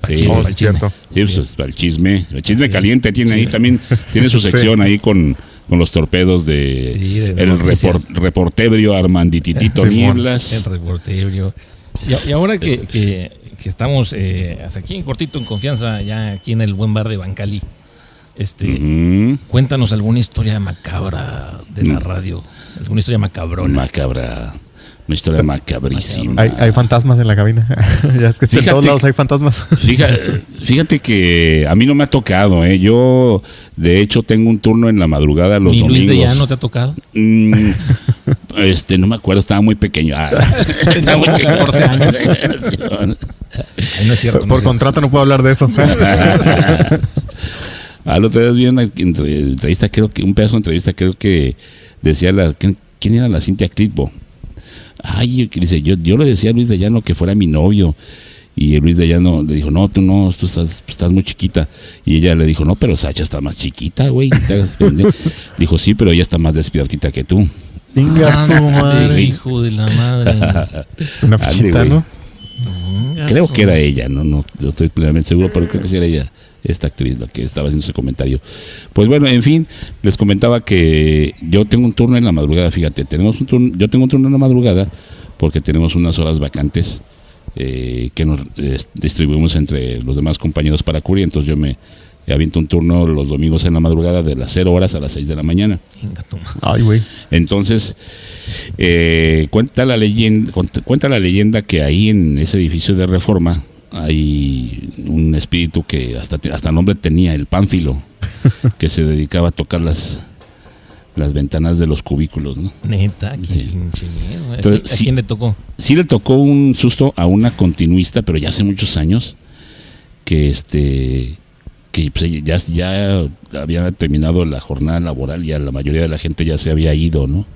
Sí. Oh, Pa'l es chisme. cierto. Sí, pues, el chisme Sí. caliente tiene Sí. ahí también, tiene su Sí. sección ahí con los torpedos de, Sí, de el noticias. reportebrio Armandititito Simón. Nieblas. El reportero. Y ahora que estamos hasta aquí en cortito, en confianza, ya aquí en el buen bar de Bancali, Ujú. cuéntanos alguna historia macabra de la radio, alguna historia macabrona. Macabra. Una historia macabrísima. Hay fantasmas en la cabina. Ya es que en Fíjate todos lados que- hay fantasmas. Fíjate que a mí no me ha tocado, ¿eh? Yo, de hecho, tengo un turno en la madrugada los ¿Ni domingos. Luis de Llano te ha tocado? No me acuerdo, estaba muy pequeño. Tenía como 14 años. Sí, Ay, no es cierto. no Por es cierto. contrato no puedo hablar de eso. Al otro día vi una entrevista, un pedazo de entrevista, creo que decía ¿quién era la Cintia Clitbo? Ay, que dice, yo le decía a Luis de Llano que fuera mi novio. Y Luis de Llano le dijo, no, tú estás muy chiquita. Y ella le dijo, no, pero Sacha está más chiquita, güey. No te hagas pendejo. Dijo, sí, pero ella está más despiertita que tú. Venga su madre. Hijo de la madre. Una fichita, güey. ¿no? Creo que era ella, no yo estoy plenamente seguro, pero creo que sí era ella, esta actriz, la que estaba haciendo ese comentario. Pues bueno, en fin, les comentaba que yo tengo un turno en la madrugada, fíjate, yo tengo un turno en la madrugada porque tenemos unas horas vacantes que nos distribuimos entre los demás compañeros para cubrir, entonces yo me aviento un turno los domingos en la madrugada de las 0 horas a las 6 de la mañana. Venga, toma. Ay, güey. Entonces, cuenta la leyenda que ahí en ese edificio de Reforma hay un espíritu que hasta nombre tenía, el Pánfilo, que se dedicaba a tocar las ventanas de los cubículos, ¿no? Neta, qué Sí. pinche miedo. Entonces, ¿A quién le tocó? Sí le tocó un susto a una continuista, pero ya hace muchos años, que pues, ya había terminado la jornada laboral, ya la mayoría de la gente ya se había ido, ¿no?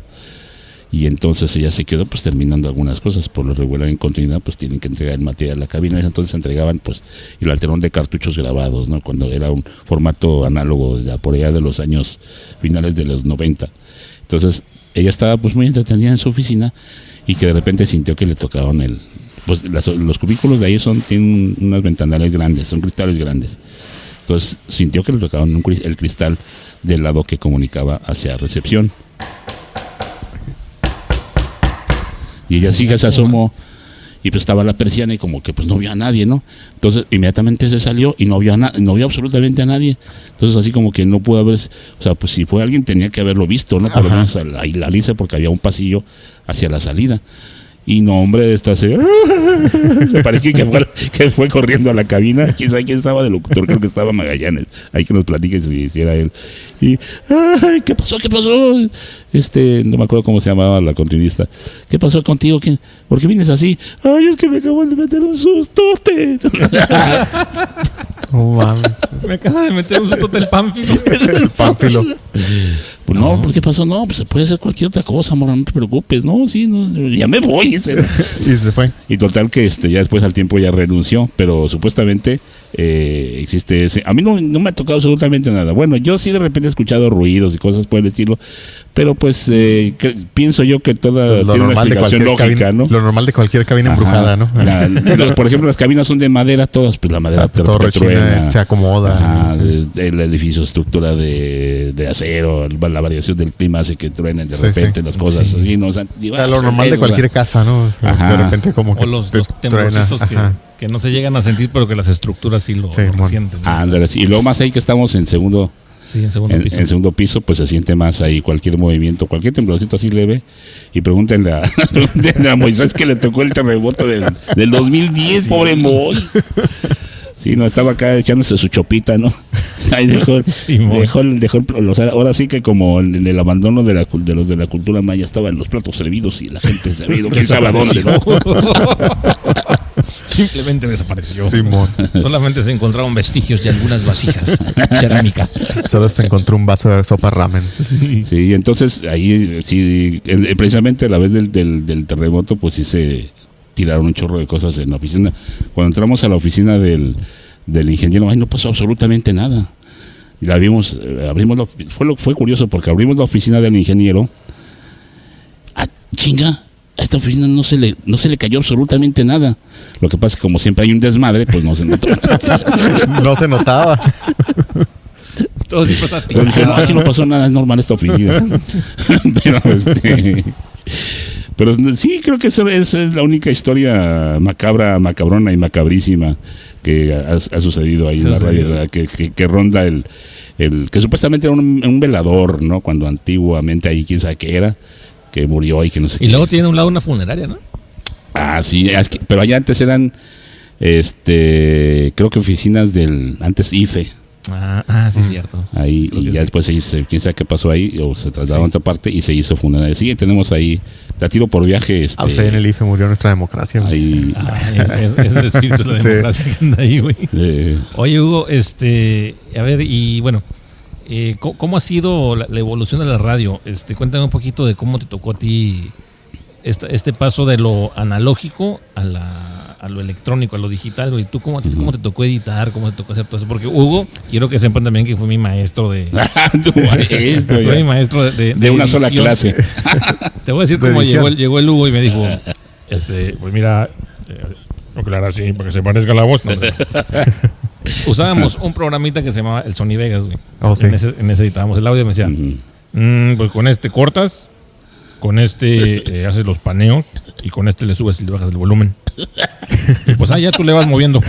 Y entonces ella se quedó pues terminando algunas cosas. Por lo regular en continuidad pues tienen que entregar el material a la cabina. Entonces entregaban pues el alterón de cartuchos grabados, ¿no? Cuando era un formato análogo por allá de los años finales de los 90. Entonces ella estaba pues muy entretenida en su oficina y que de repente sintió que le tocaban pues los cubículos de ahí tienen unas ventanales grandes, son cristales grandes. Entonces sintió que le tocaban el cristal del lado que comunicaba hacia recepción. Y ella sí que se asomó y pues estaba la persiana y como que pues no vio a nadie, ¿no? Entonces inmediatamente se salió y no vio absolutamente a nadie. Entonces así como que no pudo haber, o sea, pues si fue alguien tenía que haberlo visto, ¿no? Por lo menos ahí la Lisa, porque había un pasillo hacia la salida. Y no, hombre, se pareció que fue corriendo a la cabina. ¿Quién sabe quién estaba de locutor? Creo que estaba Magallanes. Hay que nos platique si era él. Y, ay, ¿qué pasó? No me acuerdo cómo se llamaba la continuista. ¿Qué pasó contigo? ¿Por qué vienes así? Ay, es que me acabo de meter un sustote. Oh, me acaba de meter un sustote el Pánfilo. El Pánfilo. Pues no, ¿por qué pasó? No, pues se puede hacer cualquier otra cosa, amor, no te preocupes. No, sí, no, ya me voy. Y se fue. Y total que ya después al tiempo ya renunció, pero supuestamente existe ese. A mí no me ha tocado absolutamente nada. Bueno, yo sí de repente he escuchado ruidos y cosas por el estilo, pero pues pienso yo que toda lo tiene una explicación lógica, cabina, ¿no? Lo normal de cualquier cabina embrujada, ¿no? Por ejemplo, las cabinas son de madera, todas, pues la madera todo rechina, se acomoda. El edificio, estructura de acero, la variación del clima hace que truenen de repente las cosas así, ¿no? O sea, lo normal de cualquier casa, ¿no? O sea, de repente como que los temblorcitos que no se llegan a sentir, pero que las estructuras sí lo sienten, ¿no? Ándale, y luego más ahí que estamos en segundo piso. En segundo piso, pues se siente más ahí cualquier movimiento, cualquier temblorcito así leve. Y pregúntenle a Moisés que le tocó el terremoto del 2010, pobre Moy. Sí, no, estaba acá echándose su chopita, ¿no? Ahí dejó ahora sí que como en el abandono de los de la cultura maya estaban los platos servidos y la gente se había ido, quién sabe a dónde, ¿no? Simplemente desapareció. Simón. Solamente se encontraron vestigios de algunas vasijas cerámicas. Solo se encontró un vaso de sopa ramen. Sí, entonces ahí sí, precisamente a la vez del terremoto, pues sí se tiraron un chorro de cosas en la oficina. Cuando entramos a la oficina del ingeniero, no pasó absolutamente nada. Y la vimos, fue curioso porque abrimos la oficina del ingeniero. Chinga, a esta oficina no se le cayó absolutamente nada. Lo que pasa es que como siempre hay un desmadre, pues no se notó. No se notaba. Todo siempre está tirado. Dije, no, aquí no pasó nada, es normal esta oficina. Pero sí, creo que esa es la única historia macabrona y macabrísima que ha sucedido ahí en la radio, ¿verdad? Que ronda el que supuestamente era un velador, ¿no? Cuando antiguamente ahí quién sabe qué era, que murió y que no sé qué. Y luego tiene a un lado una funeraria, ¿no? Sí, pero allá antes eran creo que oficinas antes IFE. Sí, cierto. Ahí, y ya después se hizo, quién sabe qué pasó ahí, o se trasladaron a otra parte y se hizo funeraria. Sí, tenemos ahí, la tiro por viaje. O sea, en el IFE murió nuestra democracia. Ahí. Es el espíritu de la democracia que anda ahí, güey. Oye, Hugo, a ver, y bueno, ¿cómo ha sido la evolución de la radio? Cuéntame un poquito de cómo te tocó a ti este paso de lo analógico a lo electrónico, a lo digital, güey. ¿Tú cómo te tocó editar? ¿Cómo te tocó hacer todo eso? Porque Hugo, quiero que sepan también que fue mi maestro de... fue mi maestro de una sola clase. Te voy a decir cómo llegó el Hugo y me dijo, pues mira, no claro, así, para que se parezca la voz. No, usábamos un programita que se llamaba el Sony Vegas, güey. Sí. En ese editábamos el audio y me decía, pues con cortas, con haces los paneos y con le subes y le bajas el volumen. Y pues ya tú le vas moviendo.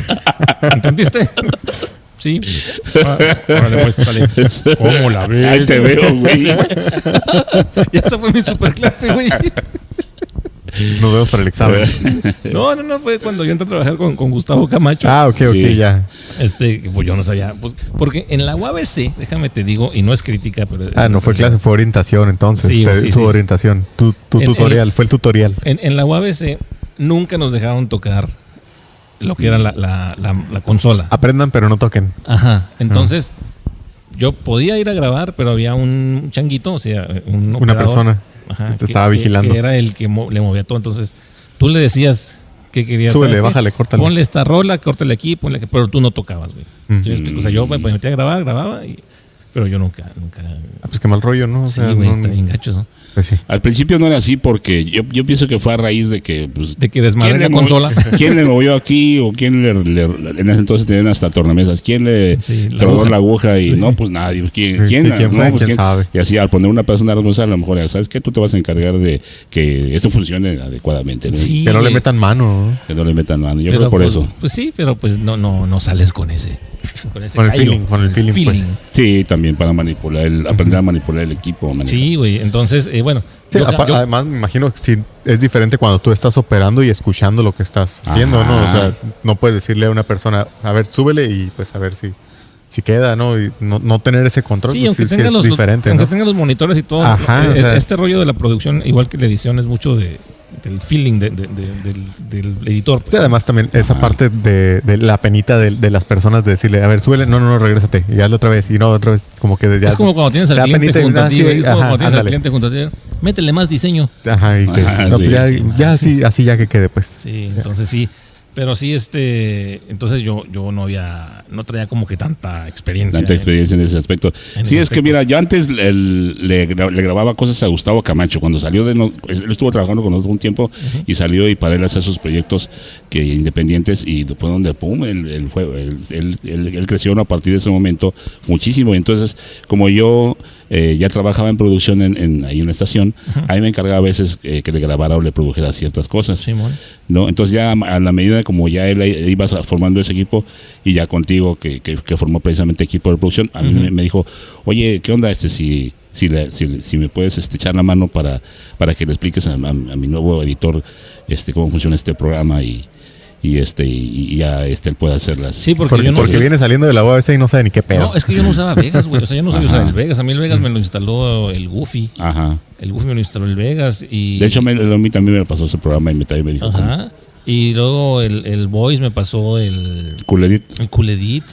¿Entendiste? Sí. Órale, pues sale. ¿Cómo la ves? Ahí te veo, güey. Y esa fue mi superclase, güey. Nos vemos para el examen. No, fue cuando yo entré a trabajar con Gustavo Camacho. Ok, ya. Pues yo no sabía, pues, porque en la UABC, déjame te digo, y no es crítica, pero... no fue clase, fue orientación entonces. Sí, orientación. Tu tutorial, fue el tutorial. En la UABC nunca nos dejaron tocar lo que era la consola. Aprendan, pero no toquen. Ajá, entonces... Yo podía ir a grabar, pero había un changuito, o sea, una persona te estaba vigilando. Que era el que le movía todo. Entonces, tú le decías qué querías. Súbele, bájale, córtale. Ponle esta rola, córtale aquí, pero tú no tocabas, güey. ¿Sí me explico? O sea, yo me metía a grabar, grababa y Pero yo nunca. Pues qué mal rollo, ¿no? O Sí, sea, güey, no- está bien gacho eso. Pues sí. Al principio no era así porque yo pienso que fue a raíz de que... Pues, De que desmadré ¿quién la le movió- consola. ¿Quién le movió aquí o quién en ese entonces tenían hasta tornamesas? ¿Quién le Sí, la tronó aguja. la aguja? Y Sí. no, pues nadie. ¿Quién? Sí, ¿Quién? ¿quién fue? No, pues, ¿Quién sabe? Y así al poner una persona responsable, a lo mejor, ¿sabes qué? Tú te vas a encargar de que esto funcione adecuadamente, ¿no? Sí, Que no le güey. metan mano, ¿no? Que no le metan mano. Yo Pero, creo por pues, eso. Pues sí, pero pues no sales con ese. Con ese Con el callo, feeling, con el feeling, pues. Sí, también para manipular, aprender a manipular el equipo. manejar. Sí, güey. Entonces, bueno. Sí, yo- yo- además me imagino que sí es diferente cuando tú estás operando y escuchando lo que estás haciendo, ¿no? O sea, no puedes decirle a una persona, a ver, súbele y pues a ver si queda, ¿no? Y no tener ese control, Sí, pues, aunque sí tenga es diferente, aunque ¿no? tenga los monitores y todo. Ajá, ¿no? o sea- Este rollo de la producción, igual que la edición, es mucho del feeling del editor. pues. Y además también esa parte de la penita de las personas de decirle, a ver, súbele, no, regrésate, y hazlo otra vez, y no, otra vez, como que ya... Es como cuando tienes te al da cliente penita y junto a nada, ti, sí, güey. Es como ajá, cuando tienes al ándale. cliente junto a ti. Métele más diseño. Ajá, y que, Ajá, no, sí, pues ya, sí. ya así ya que quede, pues. Sí, entonces sí. Pero sí, entonces yo no traía como que tanta experiencia. Tanta experiencia en ese aspecto. En Sí, ese es que mira, yo antes le grababa cosas a Gustavo Camacho. Cuando salió él estuvo trabajando con nosotros un tiempo y salió y para él hacer sus proyectos independientes y fue donde pum, él creció a partir de ese momento muchísimo. Entonces, como yo ya trabajaba en producción ahí en la estación, a mí me encargaba a veces que le grabara o le produjera ciertas cosas. Simón. ¿No? Entonces ya a la medida como ya él iba formando ese equipo y ya contigo que formó precisamente equipo de producción, a mí me dijo, oye, ¿qué onda si me puedes echar la mano para que le expliques a mi nuevo editor cómo funciona este programa y ya él puede hacerlas? Sí, porque Porque, yo no porque viene saliendo de la UABC y no sabe ni qué pedo. No, es que yo no usaba Vegas, güey. O sea, yo no sabía Ajá. usar el Vegas. A mí el Vegas me lo instaló el Goofy. Ajá. El Goofy me lo instaló el Vegas. Y, De hecho, a mí también me pasó ese programa y también me dijo, Ajá. Y luego el Voice me pasó el Culedit. Cool Edit.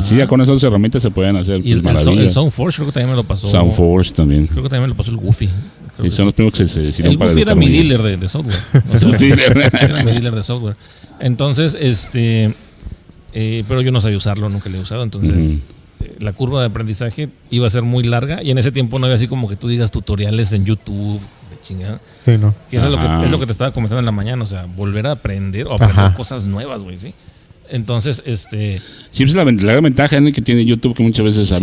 Sí, ya con esas herramientas se pueden hacer Y el maravillas. Soundforge creo que también me lo pasó. Soundforce también. Creo que también me lo pasó el Goofy. Sí, son los primeros que se decidieron El para Goofy era educar mi muy bien. dealer de software. O sea, Tu dealer. era mi dealer de software. Entonces, pero yo no sabía usarlo, nunca lo he usado. Entonces, la curva de aprendizaje iba a ser muy larga. Y en ese tiempo no había así como que tú digas tutoriales en YouTube, de chingada. Sí, ¿no? Que eso Ajá. es lo que te estaba comentando en la mañana. O sea, volver a aprender o aprender Ajá. cosas nuevas, güey, ¿sí? Entonces, Sí, pues la gran ventaja que tiene YouTube, que muchas veces,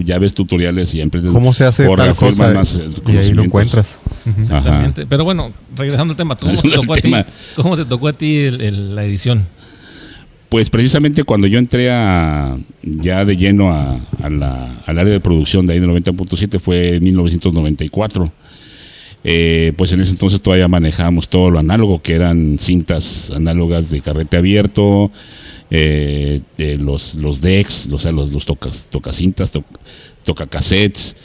ya ves tutoriales y aprendes. ¿Cómo se hace o tal reafirmas cosa? más, Y ahí lo conocimientos. encuentras. exactamente. Pero bueno, regresando al tema, ¿cómo Regresando te al tocó a ti? tema. ¿Cómo te tocó a ti la edición? Pues precisamente cuando yo entré ya de lleno al área de producción de ahí de 90.7 fue en 1994. Pues en ese entonces todavía manejábamos todo lo análogo, que eran cintas análogas de carrete abierto, de los decks, o sea, los tocacintas, tocacassettes.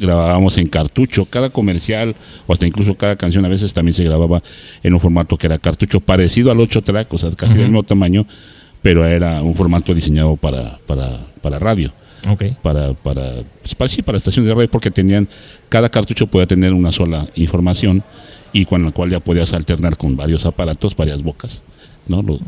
Grabábamos en cartucho. Cada comercial o hasta incluso cada canción a veces también se grababa en un formato que era cartucho, parecido al 8-track, o sea, casi del mismo tamaño, pero era un formato diseñado para radio. Ok. Para estaciones de radio, porque cada cartucho podía tener una sola información y con la cual ya podías alternar con varios aparatos, varias bocas, ¿no? Ok.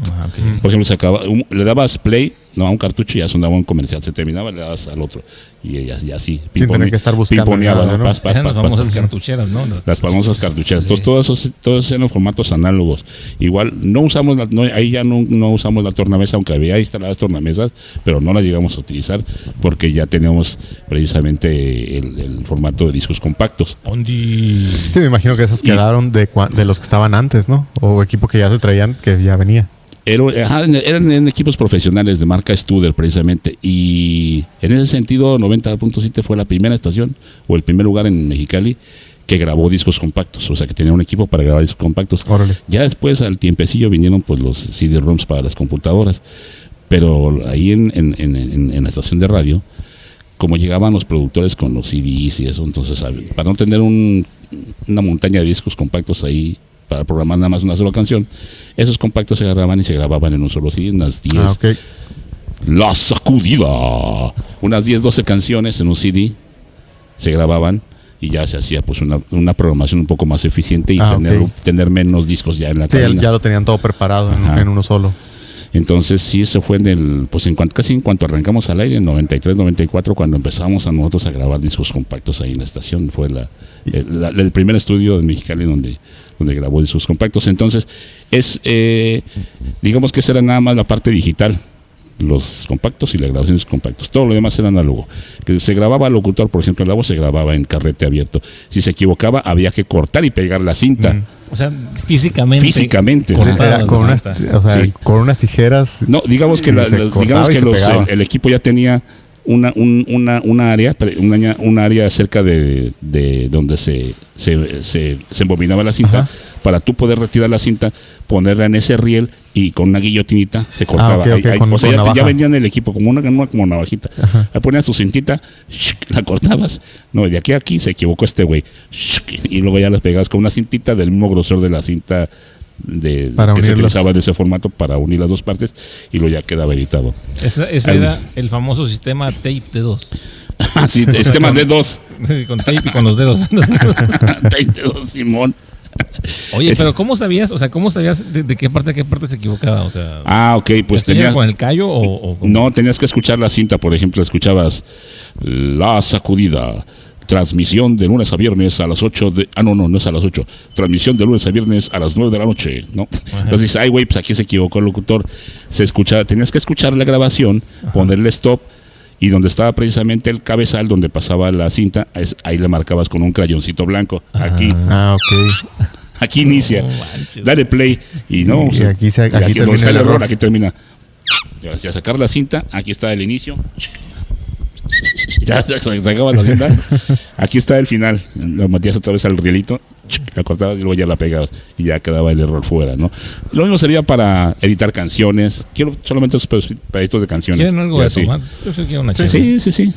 Por ejemplo, le dabas play, no, a un cartucho y ya sonaba un comercial, se terminaba, le dabas al otro y así. Sin tener que estar buscando pimponeaba, nada, ¿no? Eran las famosas pas. cartucheras, ¿no? Las famosas cartucheras. Sí. Entonces, todos eran formatos análogos. Igual, no usamos ahí ya no usamos la tornamesa, aunque había instaladas tornamesas, pero no las llegamos a utilizar porque ya teníamos precisamente el formato de discos compactos. Ondi. Sí, me imagino que esas quedaron de los que estaban antes, ¿no? O equipo que ya se traían, que ya venía. Eran en equipos profesionales de marca Studer precisamente, y en ese sentido 90.7 fue la primera estación o el primer lugar en Mexicali que grabó discos compactos, o sea que tenía un equipo para grabar discos compactos. Órale. Ya después al tiempecillo vinieron pues los CD-ROMs para las computadoras, pero ahí en la estación de radio, como llegaban los productores con los CDs y eso, entonces para no tener una montaña de discos compactos ahí para programar nada más una sola canción, esos compactos se agarraban y se grababan en un solo CD, unas 10. Ok. La sacudida. Unas 10, 12 canciones en un CD se grababan y ya se hacía pues una programación un poco más eficiente y Ok. tener menos discos ya en la Sí, cabina. ya lo tenían todo preparado Ajá. en uno solo. Entonces sí, eso fue casi en cuanto arrancamos al aire, en 93, 94, cuando empezamos a nosotros a grabar discos compactos ahí en la estación. Fue el primer estudio de Mexicali donde grabó discos compactos. Entonces, digamos que esa era nada más la parte digital, los compactos y las grabaciones compactos. Todo lo demás era análogo. Que se grababa al locutor, por ejemplo, la voz se grababa en carrete abierto. Si se equivocaba, había que cortar y pegar la cinta. O sea, físicamente. Era con unas tijeras. No, digamos que, el equipo ya tenía un área cerca de donde se embobinaba la cinta. Ajá. Para tú poder retirar la cinta, ponerla en ese riel y con una guillotinita se cortaba. Ya vendían el equipo como una navajita. Ahí ponías tu cintita, la cortabas. No, de aquí a aquí se equivocó este güey. Y luego ya las pegabas con una cintita del mismo grosor de la cinta que se utilizaba en ese formato para unir las dos partes, y luego ya quedaba editado. Ese era el famoso sistema tape de dos. Sí, sistema de dos. Con tape y con los dedos. Tape de dos, Simón. Oye, pero ¿cómo sabías? O sea, ¿cómo sabías de qué parte a qué parte se equivocaba? O sea, ok, pues tenías con el callo o no, tenías que escuchar la cinta. Por ejemplo, escuchabas La Sacudida, transmisión de lunes a viernes a las 8 no es a las 8. Transmisión de lunes a viernes a las 9 de la noche, ¿no? Ajá. Entonces dices, ay, güey, pues aquí se equivocó el locutor. Tenías que escuchar la grabación, ajá, ponerle stop, y donde estaba precisamente el cabezal donde pasaba la cinta, ahí le marcabas con un crayoncito blanco. Aquí. Ok. Aquí inicia. Dale play. Y no, y aquí donde está el error, aquí termina. Y a sacar la cinta, aquí está el inicio. Ya sacaba la cinta. Aquí está el final. Lo metías otra vez al rielito, la cortabas y luego ya la pegabas y ya quedaba el error fuera, ¿no? Lo mismo sería para editar canciones. Quiero solamente los pedacitos de canciones. ¿Quieren algo de tomar? Yo sé que quiero una cheve. Sí.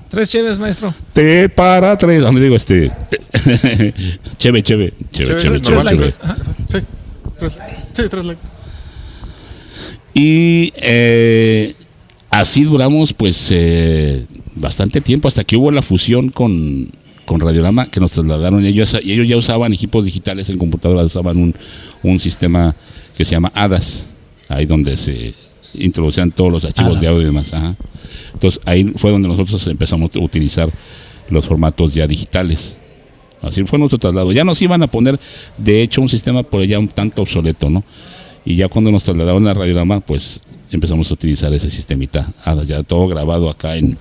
3 cheves, maestro. Te para 3. ¿Dónde digo Cheve. Sí, 3 likes. Y así duramos pues bastante tiempo, hasta que hubo la fusión con Radiorama, que nos trasladaron. Ellos ya usaban equipos digitales en computadoras, usaban un sistema que se llama ADAS, ahí donde se introducían todos los archivos de audio y demás. Ajá. Entonces ahí fue donde nosotros empezamos a utilizar los formatos ya digitales. Así fue nuestro traslado. Ya nos iban a poner, de hecho, un sistema por allá un tanto obsoleto, ¿no? Y ya cuando nos trasladaron a Radiorama, pues empezamos a utilizar ese sistemita ADAS, ya todo grabado acá en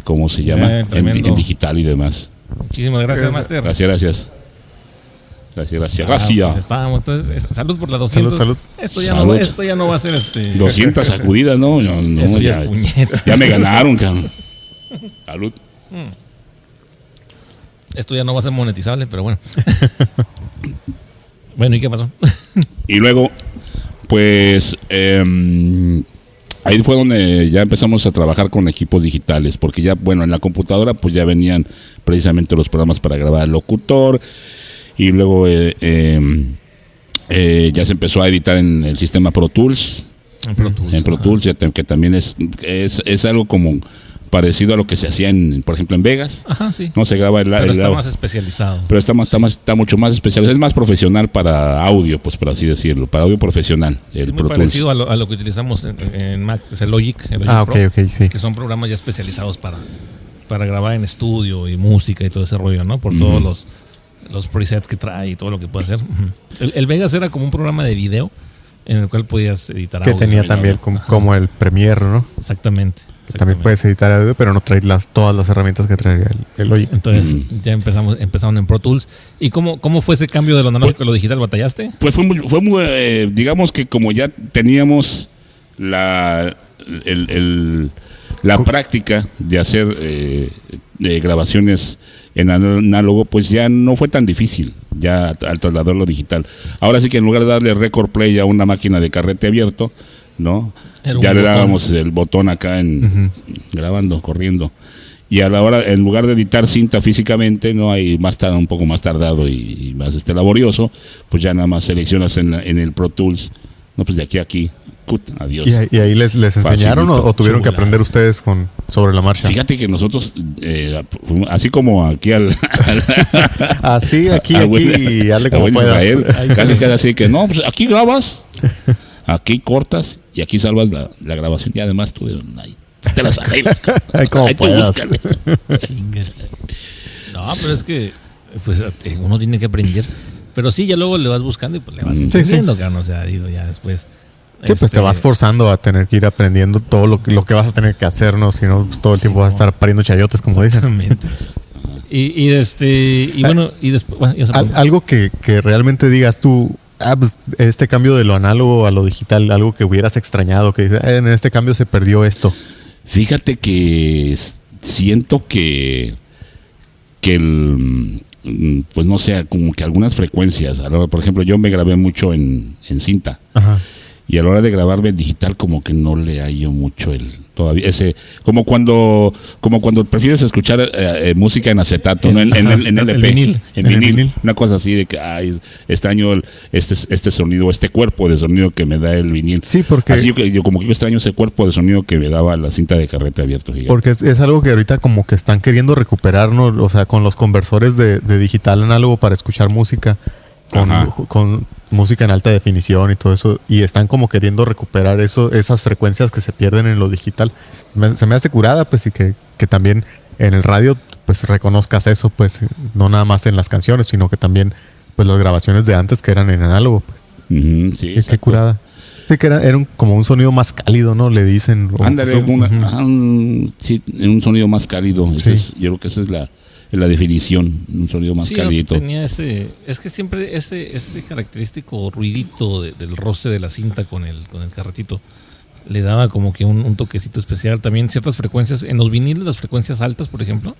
¿cómo se llama? En digital y demás. Muchísimas gracias, Master. Gracias. Gracias. Pues estábamos, entonces, salud por la 200. Salud. Esto ya no va a ser 200 sacudidas, no, eso ya es puñeta. Ya me ganaron, cabrón. Salud. Esto ya no va a ser monetizable, pero bueno. Bueno, ¿y qué pasó? Y luego, pues, ahí fue donde ya empezamos a trabajar con equipos digitales, porque ya, bueno, en la computadora pues ya venían precisamente los programas para grabar al locutor, y luego ya se empezó a editar en el sistema Pro Tools. En Pro Tools, que también es algo como parecido a lo que se hacía por ejemplo en Vegas. Ajá, sí. No se graba pero está más especializado. Pero está mucho más especializado. Es más profesional para audio, pues por así decirlo, para audio profesional. Es muy parecido a lo que utilizamos en Mac, es el Logic Pro, sí. Que son programas ya especializados para grabar en estudio y música y todo ese rollo, ¿no? Por todos los presets que trae y todo lo que puede hacer. El Vegas era como un programa de video en el cual podías editar audio. Que tenía también como el Premiere, ¿no? Exactamente. También puedes editar audio, pero no traes todas las herramientas que traería el Logic. Entonces ya empezaron en Pro Tools. ¿Y cómo fue ese cambio de lo analógico a lo digital? ¿Batallaste? Pues fue muy digamos que como ya teníamos la práctica de hacer de grabaciones en análogo, pues ya no fue tan difícil ya al trasladarlo digital. Ahora sí que en lugar de darle record play a una máquina de carrete abierto, ¿no? Ya le dábamos el botón acá grabando, corriendo. Y a la hora, en lugar de editar cinta físicamente, no hay un poco más tardado y más laborioso, pues ya nada más seleccionas en el Pro Tools, no, pues de aquí a aquí, adiós. ¿Y ahí les enseñaron o tuvieron que aprender ustedes sobre la marcha? Fíjate que nosotros, así como aquí así, aquí, hazle como puedas. Casi así que, no, pues aquí grabas. aquí cortas y aquí salvas la grabación y además tú ahí te las arreglas. Ay, como Ahí tú puedas. búscale. No, pero es que pues uno tiene que aprender. Pero sí, ya luego le vas buscando y pues le vas Sí, entendiendo, cabrón. O sea, digo, ya después. Sí, pues te vas forzando a tener que ir aprendiendo todo lo que vas a tener que hacer, ¿no? Si no, pues todo el tiempo vas a estar pariendo chayotes, como dicen. Exactamente. Y bueno, y después. Bueno, ya se acabó. Algo que realmente digas tú, pues este cambio de lo análogo a lo digital, algo que hubieras extrañado, que dices, en este cambio se perdió esto. Fíjate que siento que pues no sé, como que algunas frecuencias, por ejemplo, yo me grabé mucho en cinta. Ajá. Y a la hora de grabarme en digital como que no le hallo mucho todavía ese como cuando prefieres escuchar música en acetato, no en LP, vinil. en vinil, una cosa así de que extraño este sonido, este cuerpo de sonido que me da el vinil. Sí, porque así yo como que yo extraño ese cuerpo de sonido que me daba la cinta de carrete abierto, fíjate. porque es algo que ahorita como que están queriendo recuperar, ¿no? O sea, con los conversores de digital análogo para escuchar música con música en alta definición y todo eso, y están como queriendo recuperar esas frecuencias que se pierden en lo digital. Se me hace curada, pues, y que también en el radio pues reconozcas eso, pues, no nada más en las canciones, sino que también pues las grabaciones de antes que eran en análogo, pues. Sí, Qué curada. Sí, que era como un sonido más cálido, ¿no? Le dicen. Ándale, sí, un sonido más cálido. Sí. Yo creo que esa es la definición, un sonido más cálidito. Tenía es que siempre ese característico ruidito del roce de la cinta con el carretito le daba como que un toquecito especial. También ciertas frecuencias, en los viniles, las frecuencias altas, por ejemplo,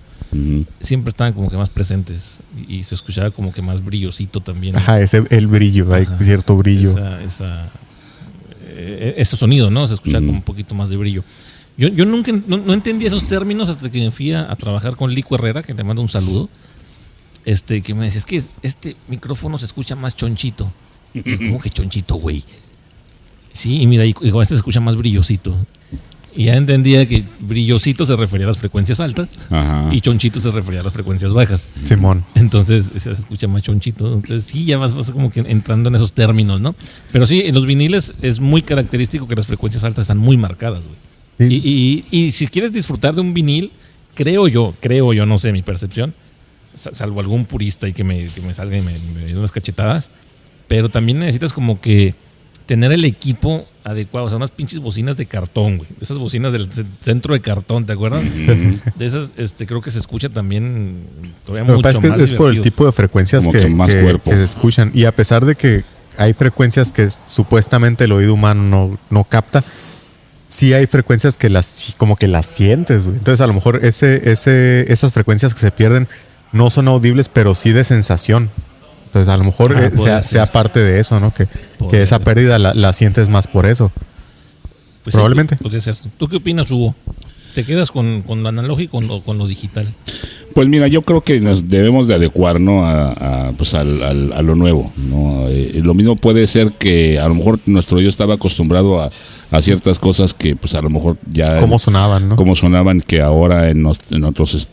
siempre estaban como que más presentes y se escuchaba como que más brillosito también. Ajá, el brillo, hay cierto brillo. Ese sonido, ¿no? Se escuchaba como un poquito más de brillo. Yo nunca no entendí esos términos hasta que me fui a trabajar con Lico Herrera, que le mando un saludo. Que me decía, es que este micrófono se escucha más chonchito. ¿Cómo que chonchito, güey? Sí, y mira, y con este se escucha más brillosito. Y ya entendía que brillosito se refería a las frecuencias altas. Ajá. Y chonchito se refería a las frecuencias bajas. Simón. Entonces se escucha más chonchito. Entonces sí, ya vas como que entrando en esos términos, ¿no? Pero sí, en los viniles es muy característico que las frecuencias altas están muy marcadas, güey. Sí. Y si quieres disfrutar de un vinil, creo yo, no sé, mi percepción, salvo algún purista y que me salga y me dé unas cachetadas, pero también necesitas como que tener el equipo adecuado, o sea, unas pinches bocinas de cartón, güey, de esas bocinas del centro de cartón, ¿te acuerdas? De esas, creo que se escucha también todavía mucho más Lo que pasa es por el tipo de frecuencias Como que más cuerpo. que se escuchan, y a pesar de que hay frecuencias que supuestamente el oído humano no capta, sí hay frecuencias que como que las sientes, güey. Entonces a lo mejor esas frecuencias que se pierden no son audibles, pero sí de sensación. Entonces a lo mejor sea parte de eso, ¿no? Que esa pérdida la sientes más por eso. Pues probablemente. Sí, podría ser. ¿Tú qué opinas, Hugo? ¿Te quedas con lo analógico o con lo digital? Pues mira, yo creo que nos debemos de adecuar, ¿no? a lo nuevo, ¿no? Lo mismo puede ser que a lo mejor nuestro oído estaba acostumbrado a ciertas cosas que pues a lo mejor ya... ¿Cómo sonaban, no? Cómo sonaban, que ahora en otros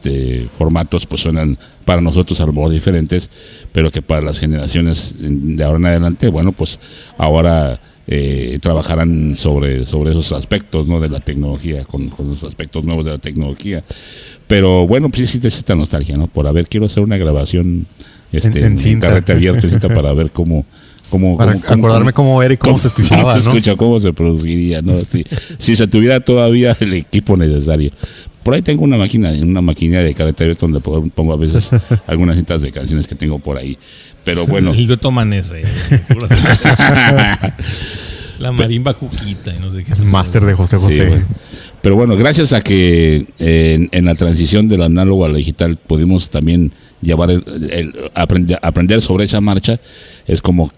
formatos pues suenan para nosotros a lo mejor diferentes, pero que para las generaciones de ahora en adelante, bueno, pues ahora... trabajarán sobre esos aspectos, ¿no? De la tecnología, con los aspectos nuevos de la tecnología. Pero bueno, pues sí existe esta nostalgia, ¿no? Quiero hacer una grabación en cinta. carrete abierto, cinta, para ver cómo acordarme cómo era y cómo se escuchaba, cómo se escucha, cómo se produciría, ¿no? Si se tuviera todavía el equipo necesario. Por ahí tengo una maquinilla de carrete abierto donde pongo a veces algunas cintas de canciones que tengo por ahí. Pero bueno. El dueto Amanece. La marimba Cuquita y no sé qué. El máster de José José. Sí, bueno. Pero bueno, gracias a que en la transición del análogo al digital pudimos también llevar aprender sobre esa marcha, es como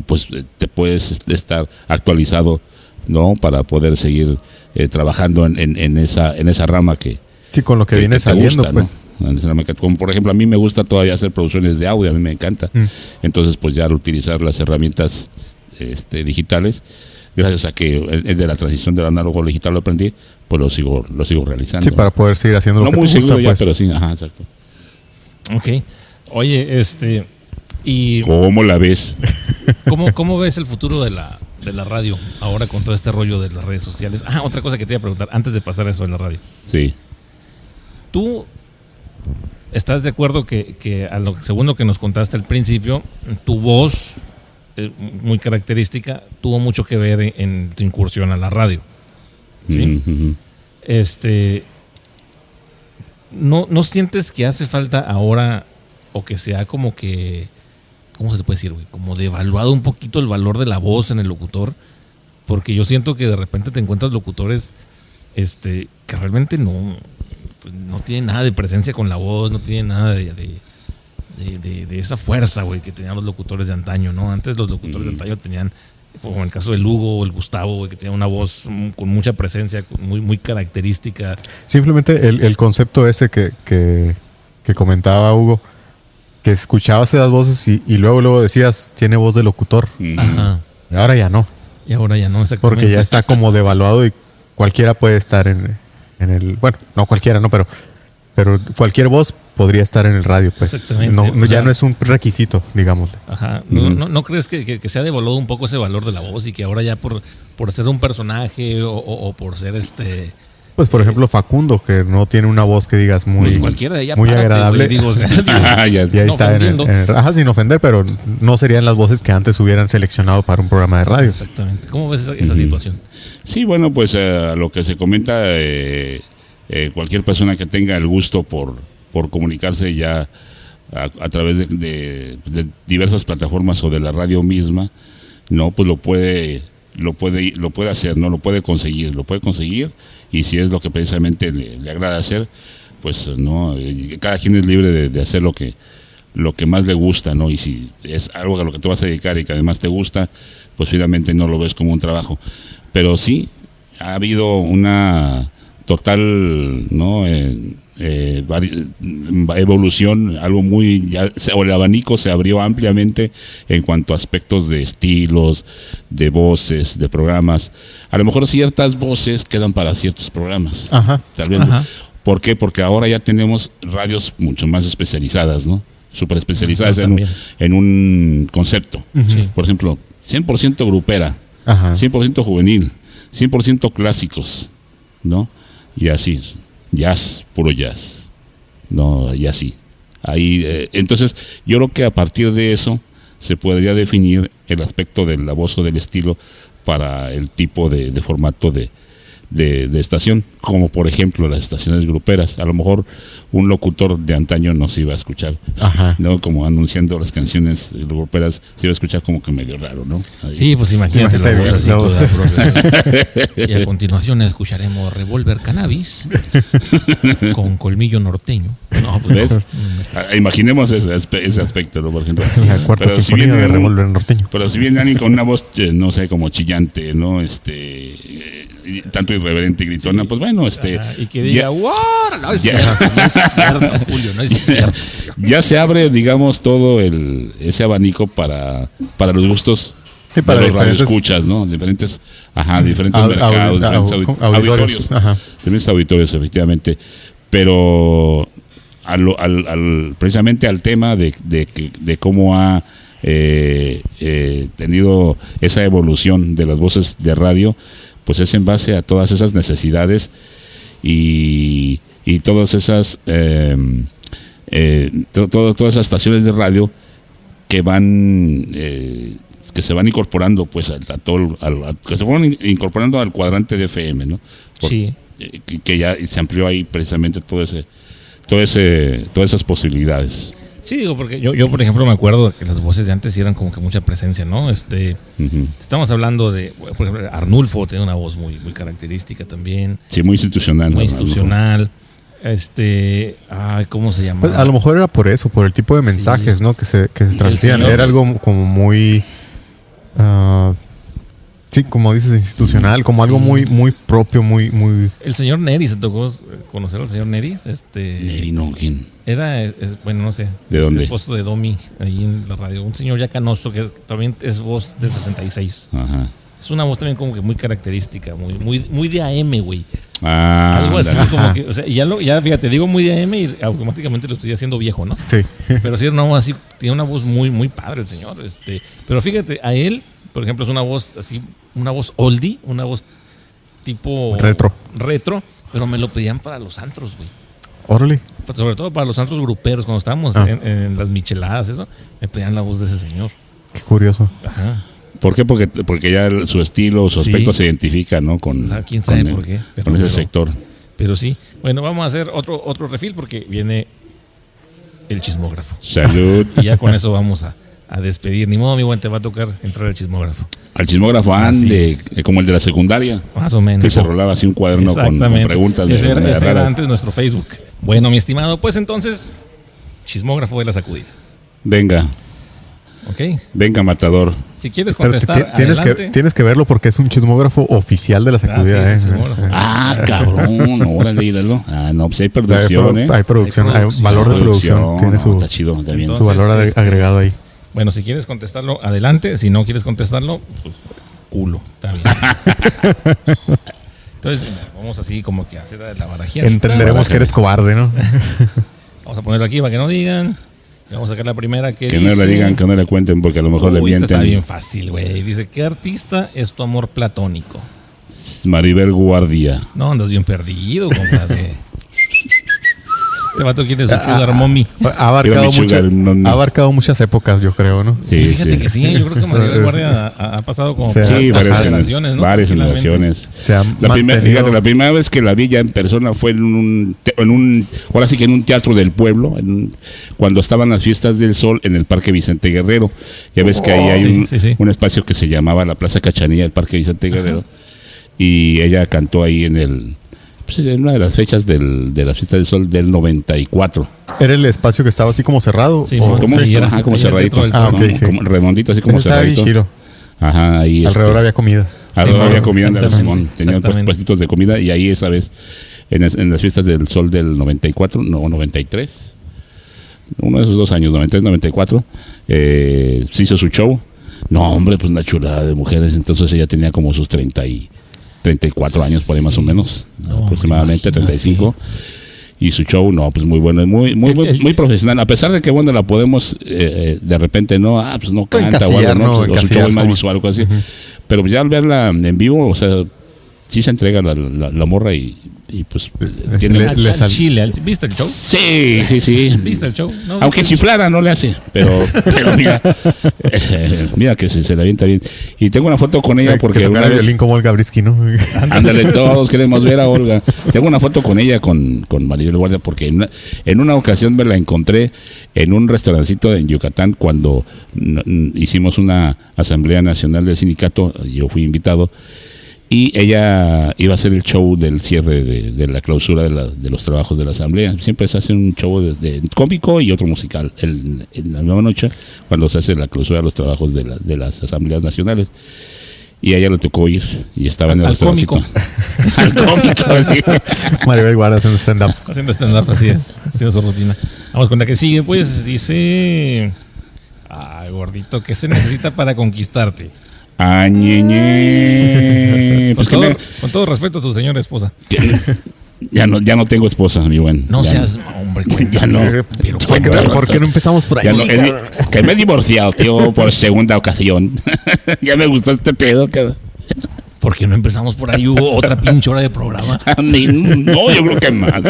pues te puedes estar actualizado, ¿no? Para poder seguir trabajando en esa rama que sí, con lo que viene saliendo, gusta, pues. ¿no? Como por ejemplo, a mí me gusta todavía hacer producciones de audio, a mí me encanta. Entonces, pues ya al utilizar las herramientas digitales, gracias a que de la transición del análogo al digital lo aprendí, pues lo sigo realizando. Sí, para poder seguir haciendo lo que no muy te seguido gusta, ya, pues. pero sí, ajá, exacto. Ok. Oye, y ¿Cómo la ves? ¿cómo ves el futuro de de la radio, ahora con todo este rollo de las redes sociales. Otra cosa que te iba a preguntar, antes de pasar a eso de la radio. Sí. ¿Tú estás de acuerdo que según lo que nos contaste al principio, tu voz, muy característica, tuvo mucho que ver en tu incursión a la radio? ¿Sí? Uh-huh. ¿No sientes que hace falta ahora, o que sea como que, ¿cómo se te puede decir, güey? Como devaluado un poquito el valor de la voz en el locutor? Porque yo siento que de repente te encuentras locutores que realmente no tienen nada de presencia con la voz, no tienen nada de esa fuerza, güey, que tenían los locutores de antaño, ¿no? Antes los locutores de antaño tenían, como en el caso del Hugo o el Gustavo, güey, que tenían una voz con mucha presencia, muy, muy característica. Simplemente el concepto ese que comentaba Hugo, que escuchabas esas voces y luego decías, tiene voz de locutor. Ajá. Y ahora ya no. Y ahora ya no, exactamente. Porque ya está como devaluado y cualquiera puede estar en el... Bueno, no cualquiera, no, pero cualquier voz podría estar en el radio, pues. Exactamente. Ya no es un requisito, digámosle. Ajá. ¿No crees que se ha devaluado un poco ese valor de la voz y que ahora ya por ser un personaje o por ser Pues por ejemplo Facundo, que no tiene una voz que digas muy, pues cualquiera de ella muy párate, agradable. Güey, digo, y ahí no está sin ofender, pero no serían las voces que antes hubieran seleccionado para un programa de radio. Exactamente. ¿Cómo ves esa situación? Sí, bueno, pues lo que se comenta, cualquier persona que tenga el gusto por comunicarse ya a través de diversas plataformas o de la radio misma, no, pues lo puede hacer, no lo puede conseguir, y si es lo que precisamente le agrada hacer, pues no, cada quien es libre de hacer lo que más le gusta, ¿no? Y si es algo a lo que te vas a dedicar y que además te gusta, pues finalmente no lo ves como un trabajo. Pero sí, ha habido una total, ¿no? Evolución, algo o el abanico se abrió ampliamente en cuanto a aspectos de estilos, de voces, de programas. A lo mejor ciertas voces quedan para ciertos programas. Ajá. Tal vez. Ajá. ¿Por qué? Porque ahora ya tenemos radios mucho más especializadas, ¿no? Súper especializadas en un concepto. Sí. Por ejemplo, 100% grupera, Ajá. 100% juvenil, 100% clásicos, ¿no? Y así, jazz, puro jazz, ¿no? Y así. Ahí, entonces, yo creo que a partir de eso se podría definir el aspecto de la voz o del estilo para el tipo de formato de estación, como por ejemplo las estaciones gruperas. A lo mejor un locutor de antaño no se iba a escuchar, Ajá. ¿no? Como anunciando las canciones gruperas, se iba a escuchar como que medio raro, ¿no? Ahí. Sí, pues imagínate la voz así la toda voz. propia. Y a continuación escucharemos Revolver Cannabis con colmillo norteño. No, pues ¿Ves? Imaginemos ese aspecto, ¿no? Por ejemplo. La cuarta Pero si sinfonía viene de Revolver norteño. Pero si viene alguien con una voz, no sé, como chillante, ¿no? Tanto irreverente y gritona, pues bueno, Ajá, y que diga, ¡wow! No es ya. cierto, no es cierto, Julio, no es cierto. Ya se abre, digamos, todo ese abanico para los gustos Sí, para de los diferentes- radioescuchas, ¿no? Diferentes mercados, diferentes auditorios. Ajá. diferentes auditorios, efectivamente. Pero precisamente al tema de cómo ha tenido esa evolución de las voces de radio, pues es en base a todas esas necesidades y todas esas todas esas estaciones de radio que se van incorporando pues que se fueron incorporando al cuadrante de FM, ¿no? Sí. Que ya se amplió ahí precisamente todas esas posibilidades. Sí, digo, porque yo por ejemplo me acuerdo que las voces de antes sí eran como que mucha presencia, ¿no? Ujú. Estamos hablando de, por ejemplo, Arnulfo tenía una voz muy, muy característica también, Sí, muy institucional. muy ¿no? institucional. ¿Cómo se llama? Pues, a lo mejor era por eso, por el tipo de mensajes, ¿no? Que se transmitían. señor- Era algo como muy, sí, como dices, institucional, como algo muy, muy propio, muy, muy. El señor Neri, ¿se tocó conocer al señor Neri? Neri, no, ¿quién? Era, bueno, no sé. ¿De es dónde? esposo de Domi, ahí en la radio. Un señor ya canoso que también es voz del 66. Ajá. Es una voz también como que muy característica, muy de AM, güey. Ah, Algo así ándale. como que, o sea, ya fíjate, digo muy de AM y automáticamente lo estoy haciendo viejo, ¿no? Sí. Pero sí, no, así, tiene una voz muy, muy padre el señor. Pero fíjate, a él por ejemplo, es una voz así, una voz oldie, una voz tipo Retro, pero me lo pedían para los antros, güey. órale. Sobre todo para los antros gruperos, cuando estábamos en las micheladas, eso, me pedían la voz de ese señor. Qué curioso. Ajá. ¿Por qué? Porque ya su estilo, su aspecto se identifica, ¿no? Con, quién sabe con por qué. Con ese sector. Pero sí. Bueno, vamos a hacer otro refill porque viene el chismógrafo. Salud. Y ya con eso vamos a despedir. Ni modo, mi buen, te va a tocar entrar al chismógrafo. Al chismógrafo ande, como el de la secundaria. Más o menos. Que se rolaba así un cuaderno con preguntas de ese raras. era antes nuestro Facebook. Bueno, mi estimado, pues entonces, chismógrafo de la sacudida. Venga. ¿Ok? Venga, matador. Si quieres contestar, tienes que verlo porque es un chismógrafo oficial de la sacudida. Sí, chismógrafo. Cabrón, órale, íralo. No, pues hay producción, hay producción, hay valor de producción. Tiene su, está chido también. Entonces, su valor agregado ahí. Bueno, si quieres contestarlo, adelante. Si no quieres contestarlo, pues culo. Está bien. Entonces, vamos así como que a hacer la barajía. Entenderemos que eres cobarde, ¿no? Vamos a ponerlo aquí para que no digan. Y vamos a sacar la primera que dice... no le digan, que no le cuenten, porque a lo mejor le mienten. Está bien fácil, güey. Dice, ¿qué artista es tu amor platónico? Maribel Guardia. No, andas bien perdido, compadre. Este vato quiere su Sugar Mommy. Ha abarcado muchas épocas, yo creo, ¿no? Sí, fíjate que sí. Yo creo que Maribel Guardia ha pasado como varias generaciones, ¿no? Varias generaciones. La primera vez que la vi ya en persona fue ahora sí que en un teatro del pueblo, cuando estaban las fiestas del sol en el Parque Vicente Guerrero. Ya ves que ahí hay un espacio que se llamaba la Plaza Cachanilla del Parque Vicente Guerrero. Y ella cantó ahí en una de las fechas de las fiestas del sol del 94. ¿Era el espacio que estaba así como cerrado? Sí, como cerradito. Como redondito, así como cerradito. Ajá, ahí alrededor había comida. Alrededor había comida de Simón. Tenían puestitos de comida y ahí esa vez, en las fiestas del sol del 94, no, 93. Uno de esos 2 años, 93, 94, se hizo su show. No, hombre, pues una chulada de mujeres. Entonces ella tenía como sus 34 años por ahí más o menos, aproximadamente 35. Y su show, pues muy bueno, muy profesional. A pesar de que, bueno, la podemos de repente, pues no canta o algo, ¿no? O su show es más visual o algo así. Pero ya al verla en vivo, o sea, sí se entrega la morra y pues tiene Chile. ¿Viste el show? Sí. ¿Viste el show? No, aunque chiflara no le hace, pero mira que se la avienta bien. Y tengo una foto con ella porque una vez violín como Olga Brisky, ¿no? Ándale, todos queremos ver a Olga. Tengo una foto con ella, con Maribel Guardia, porque en una ocasión me la encontré en un restaurancito en Yucatán cuando hicimos una asamblea nacional del sindicato. Yo fui invitado. Y ella iba a hacer el show del cierre de la clausura de los trabajos de la asamblea. Siempre se hace un show de cómico y otro musical en la misma noche, cuando se hace la clausura de los trabajos de las asambleas nacionales. Y a ella le tocó ir y estaba en el restaurante. Al cómico, sí. Maribel Guardia haciendo stand-up. Haciendo stand-up, así es. Haciendo su rutina. Vamos con la que sigue, pues. Dice... Ay, gordito, ¿qué se necesita para conquistarte? Pues con todo respeto a tu señora esposa. Ya no tengo esposa, mi buen. No seas hombre, ya no. Pero ¿por qué no empezamos por ahí? Que me he divorciado, tío, por segunda ocasión. Ya me gustó este pedo, cara. ¿Por qué no empezamos por ahí? Hubo otra pinche hora de programa. No, yo creo que más.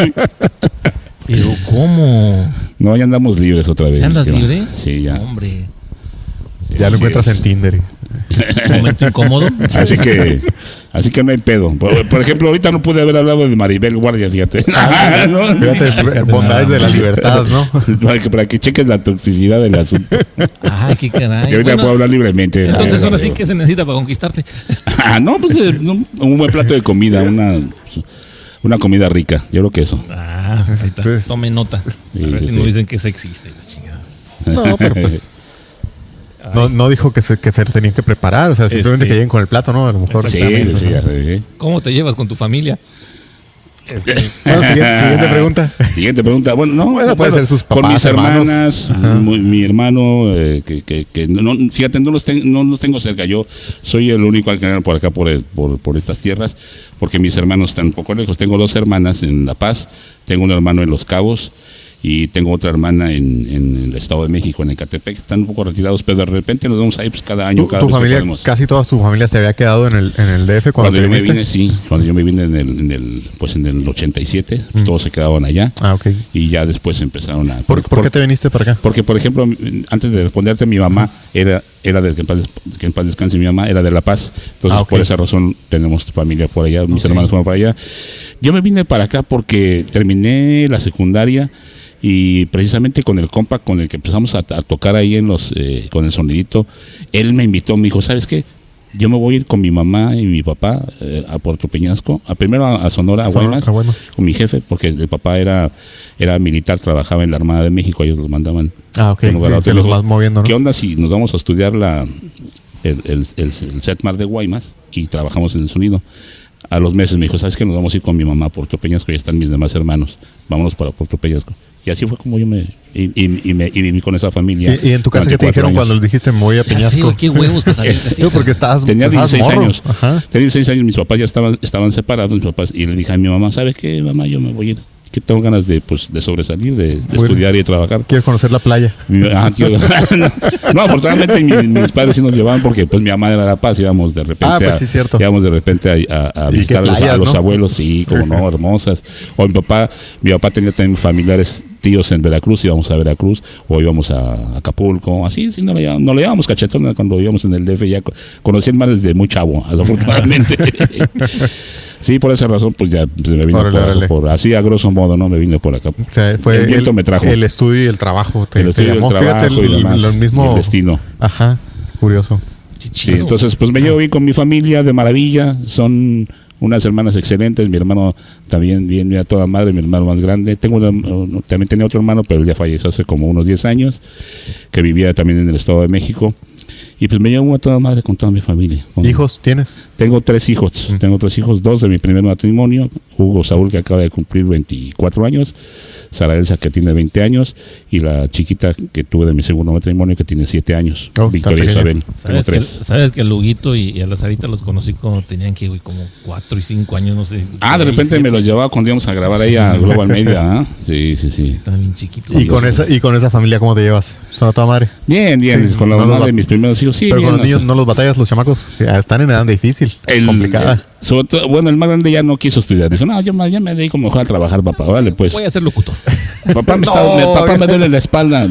Pero ¿cómo? No, ya andamos libres otra vez. ¿Ya andas libre? Sí, ya. Hombre. Sí, ya lo encuentras en Tinder. Un momento incómodo. Así que no hay pedo. Por ejemplo, ahorita no pude haber hablado de Maribel Guardia, fíjate. ¿No? Fíjate, bondades de la libertad, ¿no? Para que cheques la toxicidad del asunto. Ay, qué caray. Y ahorita puedo hablar libremente. Entonces, ahora sí, ¿qué se necesita para conquistarte? Pues un buen plato de comida, una comida rica. Yo creo que eso. Entonces, tome nota. A ver si no dicen que existe la chingada. No, pero pues... No dijo que se tenía que preparar, o sea, simplemente que lleguen con el plato, ¿no? A lo mejor. Sí. ¿Cómo te llevas con tu familia? Bueno, siguiente pregunta. Siguiente pregunta. Bueno, puede ser sus papás, con mis hermanas, mi hermano, que no, fíjate, no los tengo cerca. Yo soy el único al que por acá, por estas tierras, porque mis hermanos están un poco lejos. Tengo 2 hermanas en La Paz, tengo un hermano en Los Cabos y tengo otra hermana en el Estado de México, en Ecatepec. Están un poco retirados, pero de repente nos vemos ahí pues cada año, cada ¿Tu vez que familia, podemos. casi toda tu familia se había quedado en el DF cuando te Yo me viniste? vine, sí, cuando yo me vine en el 87, pues todos se quedaban allá. Ah, ok. Y ya después empezaron a... ¿Por qué te viniste para acá? Porque, por ejemplo, antes de responderte, mi mamá era del que en paz descanse, mi mamá era de La Paz. Entonces, ok. por esa razón tenemos familia por allá, mis hermanos fueron para allá. Yo me vine para acá porque terminé la secundaria y precisamente con el compa con el que empezamos a tocar ahí con el sonidito, él me invitó, me dijo, ¿sabes qué? Yo me voy a ir con mi mamá y mi papá a Puerto Peñasco, primero a Sonora, a Guaymas, con mi jefe, porque el papá era militar, trabajaba en la Armada de México, ellos los mandaban. Ah, ok, de un lugar a otro. te los vas moviendo, ¿no? ¿Qué onda si nos vamos a estudiar el SETMAR de Guaymas y trabajamos en el sonido? A los meses me dijo, ¿sabes qué? Nos vamos a ir con mi mamá a Puerto Peñasco, ya están mis demás hermanos, vámonos para Puerto Peñasco. Y así fue como yo me viví con esa familia. ¿Y en tu casa qué te dijeron cuando les dijiste me voy a Peñasco? Sí, qué huevos para salirte así. Porque tenía 16 morro. años. Ajá. Tenía 16 años, mis papás ya estaban separados, mis papás, y le dije a mi mamá, ¿sabes qué, mamá? Yo me voy a ir, que tengo ganas de sobresalir, de estudiar y de trabajar. Quiero conocer la playa. No, afortunadamente mis padres sí nos llevaban porque pues mi mamá era de La Paz, íbamos de repente íbamos de repente a visitar playas, a los ¿no? abuelos, sí, como no, hermosas. O mi papá tenía también familiares, tíos en Veracruz, íbamos a Veracruz, o íbamos a Acapulco, así, sí, no le llevábamos cachetón cuando íbamos en el DF, ya conocí el mar desde muy chavo, afortunadamente. Sí, por esa razón, pues ya se me vino así a grosso modo, ¿no? Me vine por acá. O sea, fue el viento me trajo. El estudio y el trabajo. El estudio y el trabajo y demás, el mismo el destino. Ajá, curioso. Sí, entonces pues me llevo bien con mi familia, de maravilla. Son unas hermanas excelentes. Mi hermano también bien a toda madre, mi hermano más grande. También tenía otro hermano, pero él ya falleció hace como unos 10 años, que vivía también en el Estado de México. Y pues me llevo a toda madre con toda mi familia. ¿Hijos tienes? Tengo 3 hijos. Tengo 3 hijos, 2 de mi primer matrimonio. Hugo Saúl, que acaba de cumplir 24 años. Sara Elsa, que tiene 20 años. Y la chiquita que tuve de mi segundo matrimonio, que tiene 7 años. Victoria Isabel. Tengo 3. ¿Sabes que a Luguito y a la Sarita los conocí cuando tenían que como 4 y 5 años, no sé? De repente 7. Me los llevaba cuando íbamos a grabar ahí a Global Media. Sí. Están bien chiquitos. ¿Y con esa familia cómo te llevas? ¿Son a toda madre? Bien. Sí, con la mamá de mis primeros hijos. Sí, pero bien, con los niños no los batallas, los chamacos. Están en edad difícil, complicada. Sobre todo, bueno, el más grande ya no quiso estudiar. Dijo, no, ya me dedico mejor a trabajar, papá. Vale, pues. Voy a ser locutor. Papá me duele la espalda.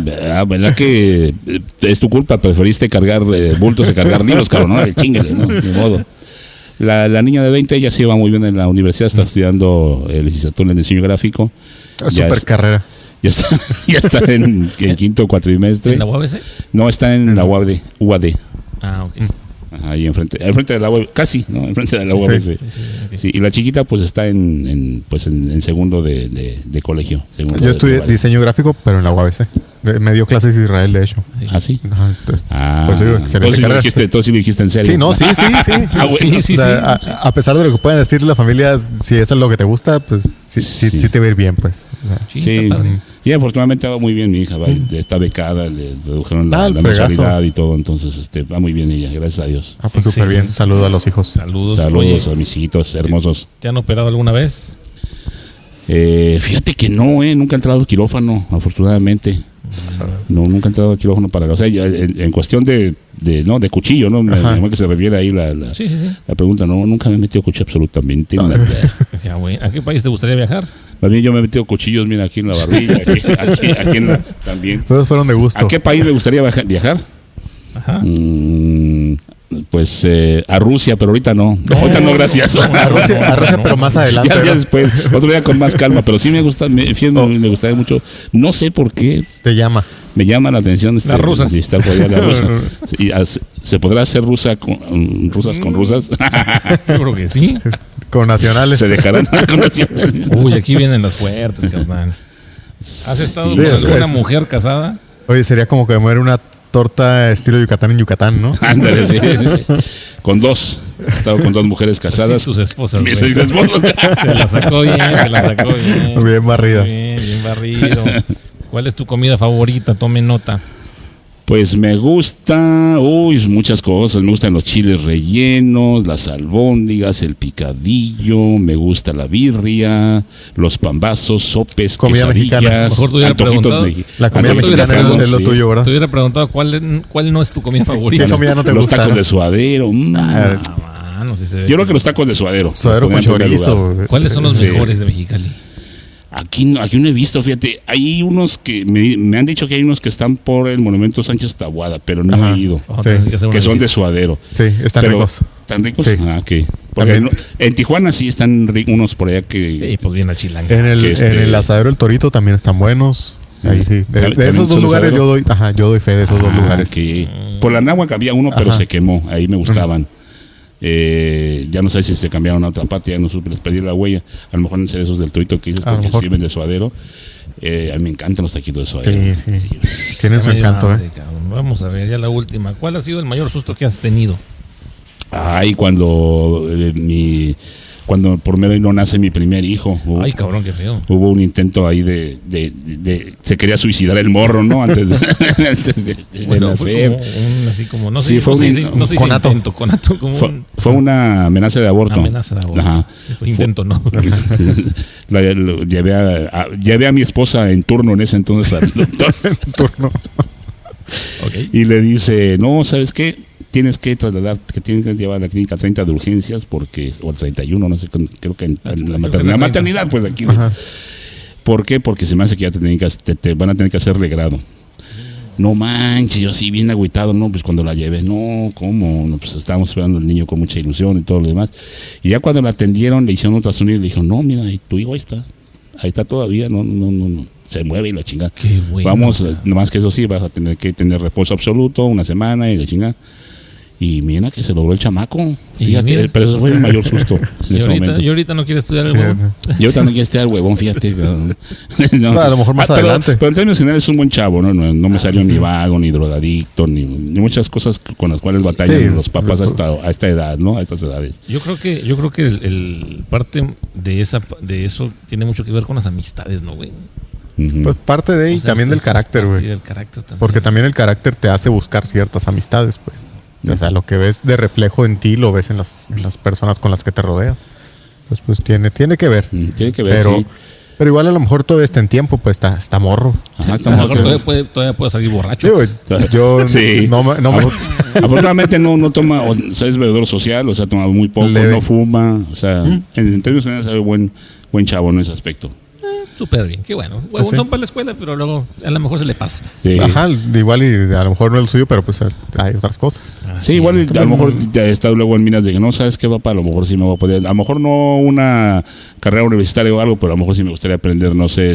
¿Verdad que es tu culpa? Preferiste cargar bultos y cargar libros, cabrón, ¿no? Chíngale, ¿no? De modo. La niña de 20, ella sí va muy bien en la universidad, está estudiando licenciatura en diseño gráfico. Super carrera. Ya está en quinto cuatrimestre. ¿En la UABC? No, está en la UAD. Ah, ok. Ahí enfrente de la UABC, casi, ¿no? Enfrente de la UABC. Sí, okay. Y la chiquita pues está en segundo de colegio. Yo estudié diseño gráfico, pero en la UABC. Me dio clases de Israel, de hecho. ¿Ah, sí? Ajá, entonces, todo sí lo dijiste en serio. Sí, no, sí. Bueno, sí. A pesar de lo que pueden decir la familia, si eso es lo que te gusta, pues sí te va a ir bien, pues. Sí. Y afortunadamente va muy bien mi hija, está becada, le redujeron la mensualidad y todo, entonces va muy bien ella, gracias a Dios. Pues súper bien, saludos a los hijos. Saludos a mis hijitos hermosos. ¿Te han operado alguna vez? Fíjate que no, nunca he entrado al quirófano, afortunadamente. No, nunca he entrado al quirófano para, o sea, en cuestión de cuchillo, ¿no? Me que se refiere ahí la pregunta, no, nunca me he metido cuchillo absolutamente. ¿A qué país te gustaría viajar? También yo me he metido cuchillos, mira, aquí en la barbilla, aquí también. Todos fueron de gusto. ¿A qué país me gustaría viajar? Ajá. Pues a Rusia, pero ahorita no. Ahorita no, gracias. A Rusia, pero más adelante. Ya después, otro día con más calma, pero sí me gustaría mucho. No sé por qué. Te llama. Me llama la atención las rusas. Estar por allá, la rusa. ¿Se podrá hacer rusas con rusas? Yo creo que sí. Con nacionales. Se dejarán con nacionales. Uy, aquí vienen las fuertes, carnal. ¿Has estado con alguna mujer casada? Oye, sería como comer una torta estilo Yucatán en Yucatán, ¿no? Ándale, sí. Con 2. He estado con 2 mujeres casadas. Sí, tus esposas. Mis esposas. Se la sacó bien. Bien barrido. Bien barrido. ¿Cuál es tu comida favorita? Tome nota. Pues me gusta, muchas cosas. Me gustan los chiles rellenos, las albóndigas, el picadillo, me gusta la birria, los pambazos, sopes, comida quesadillas, mexicana. Mejor te hubiera preguntado. La comida mexicana es lo tuyo, ¿verdad? Te hubiera preguntado cuál no es tu comida favorita. ¿Qué comida no te los gusta? tacos de suadero. Mano, sí se ve Yo creo que los tacos de suadero. Suadero con me ponen en primer chorizo. lugar. güey. ¿Cuáles son los Sí. mejores de Mexicali? Aquí no he visto, fíjate. Hay unos que me han dicho que hay unos que están por el Monumento Sánchez Taboada, pero no Ajá. he ido. Vamos a Sí. tener que hacer una Que son de visita. suadero. Sí, están Pero, ricos. ¿Están ricos? Sí. Ah, ok. Porque También. en Tijuana sí están unos por allá que... Sí, pues bien a chilanga. En el, que en el asadero El Torito también están buenos. Ahí sí. De ¿También esos son dos lugares asadero? yo doy fe de esos dos lugares. que por la Náhuac había uno, pero Ajá. se quemó. Ahí me gustaban. Ya no sé si se cambiaron a otra parte, ya no supe, les perdí la huella. A lo mejor en ser esos del Torito que dices, A lo porque mejor. sirven de suadero. A mí me encantan los taquitos de suadero. Sí. Tienen su Ay, encanto, madre, cabrón. Vamos a ver, ya la última. ¿Cuál ha sido el mayor susto que has tenido? Ay, cuando por mero no nace mi primer hijo. Ay, cabrón, qué feo. Hubo un intento ahí se quería suicidar el morro, ¿no? Antes de Bueno, fue nacer. como un, así como, no Sí, sé, fue no un- sé, no sé si conato. intento, conato, como un Fue una amenaza de aborto. amenaza de aborto. Ajá. Sí, fue intento, no. Llevé a mi esposa en turno en ese entonces al doctor Turno. Ok. y le dice, no, ¿sabes qué? Tienes que llevar a la clínica 30 de urgencias porque, o 31, no sé, creo que en la maternidad, pues aquí. Ajá. ¿Por qué? Porque se me hace que ya te van a tener que hacer regrado. No manches, yo así bien agüitado, no, pues cuando la llevé, no, ¿cómo? No, pues estábamos esperando al niño con mucha ilusión y todo lo demás. Y ya cuando la atendieron, le hicieron ultrasonido y le dijeron, no, mira, tu hijo ahí está todavía, no, se mueve y la chingada. Qué bueno. Vamos, nomás que eso sí, vas a tener que tener reposo absoluto, una semana y la chingada. Y mira que se logró el chamaco. Y Fíjate, mira. pero eso fue el mayor susto en Y ese ahorita, momento. yo ahorita no quiero estudiar el huevo. Yo también quiero estar huevón, fíjate. No. A lo mejor más adelante. Pero en términos generales es un buen chavo, ¿no? No me salió ni vago, ni drogadicto, ni muchas cosas con las cuales batallan Sí. los papás a esta edad, ¿no? A estas edades. Yo creo que el parte de eso tiene mucho que ver con las amistades, ¿no, güey? Ujú. Pues parte de ahí, O sea, también del es carácter, parte güey. del carácter también. Porque también el carácter te hace buscar ciertas amistades, pues. O sea, lo que ves de reflejo en ti lo ves en las personas con las que te rodeas. Entonces, pues tiene que ver. Tiene que ver, Pero, sí. pero igual a lo mejor todavía está en tiempo, pues está morro. Ajá, A lo estamos mejor haciendo- todavía puede salir borracho. Sí, güey, yo Sí. no me... Afortunadamente no toma, o sea, es bebedor social, o sea, toma muy poco, Leve. no fuma, o sea, en términos generales es buen chavo en ese aspecto. Súper bien, qué bueno. Huevón sí. son para la escuela, pero luego a lo mejor se le pasa. Sí. Ajá, igual y a lo mejor no es el suyo, pero pues hay otras cosas. Sí, igual y a lo mejor ya está luego en minas de que no sabes qué, papá, a lo mejor sí me voy a poder, a lo mejor no una carrera universitaria o algo, pero a lo mejor sí me gustaría aprender, no sé,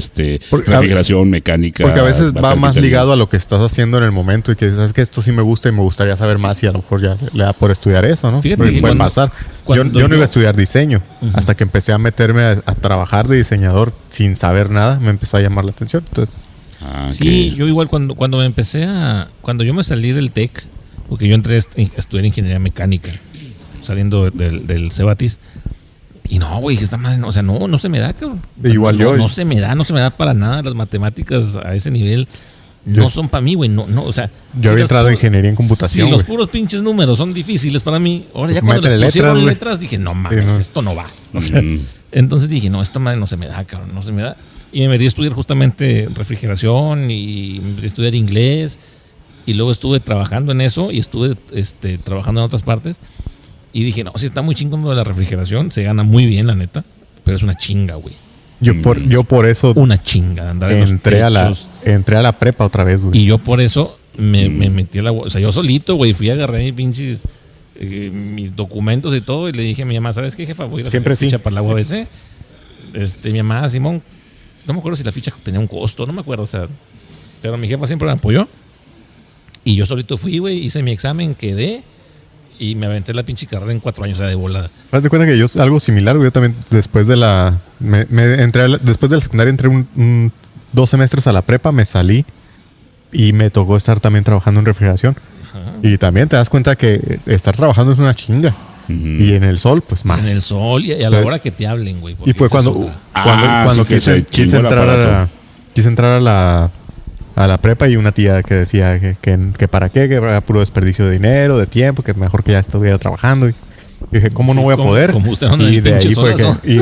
Porque- refrigeración, mecánica. Porque a veces va más carpintería. ligado a lo que estás haciendo en el momento y que sabes que esto sí me gusta y me gustaría saber más y a lo mejor ya le da por estudiar eso, ¿no? Fíjate Porque que puede cuando- pasar. cuando Yo no yo- iba a estudiar diseño hasta que empecé a meterme a trabajar de diseñador sin saber nada, me empezó a llamar la atención. Entonces, Ah, Sí, que- yo igual cuando yo me salí del TEC, porque yo entré a estudiar ingeniería mecánica, saliendo del Cebatis, y no, güey, que está mal, o sea, no se me da, cabrón. Igual no, yo. No se me da para nada las matemáticas a ese nivel. No Yo- son para mí, güey, no, o sea. Yo había los entrado en puros- ingeniería en computación, Si los güey. puros pinches números son difíciles para mí, ahora ya cuando Métele les pusieron letras, güey. letras, dije, no mames, Sí, no. esto no va. O sea, entonces dije, no, esta madre no se me da, cabrón, no se me da. Y me metí a estudiar justamente refrigeración y me metí a estudiar inglés. Y luego estuve trabajando en eso y estuve trabajando en otras partes. Y dije, no, sí está muy chingón lo de la refrigeración, se gana muy bien, la neta, pero es una chinga, güey. yo por eso Una chinga de andar en los entré a la prepa otra vez, güey. y yo por eso me metí a la... O sea, yo solito, güey, fui a agarrar mis pinches... mis documentos y todo y le dije a mi mamá, ¿sabes qué, jefa? Voy a ir a Siempre sacar sí. ficha para la UABC. Mi mamá, Simón, no me acuerdo si la ficha tenía un costo, no me acuerdo, o sea... Pero mi jefa siempre me apoyó. Y yo solito fui, güey, hice mi examen, quedé y me aventé la pinche carrera en 4 años, o sea, de volada. Haz de cuenta que yo algo similar, güey. Yo también después de la... después de la secundaria entré 2 semestres a la prepa, me salí y me tocó estar también trabajando en refrigeración. Y también te das cuenta que estar trabajando es una chinga. Y en el sol, pues más. En el sol y a la hora que te hablen, güey. porque Y fue esa es cuando, otra. cuando sí que quise se chingó el entrar aparato. quise entrar a a la prepa y una tía que decía que para qué, que era puro desperdicio de dinero, de tiempo, que mejor que ya estuviera trabajando. Y dije, ¿cómo no voy a poder? Y de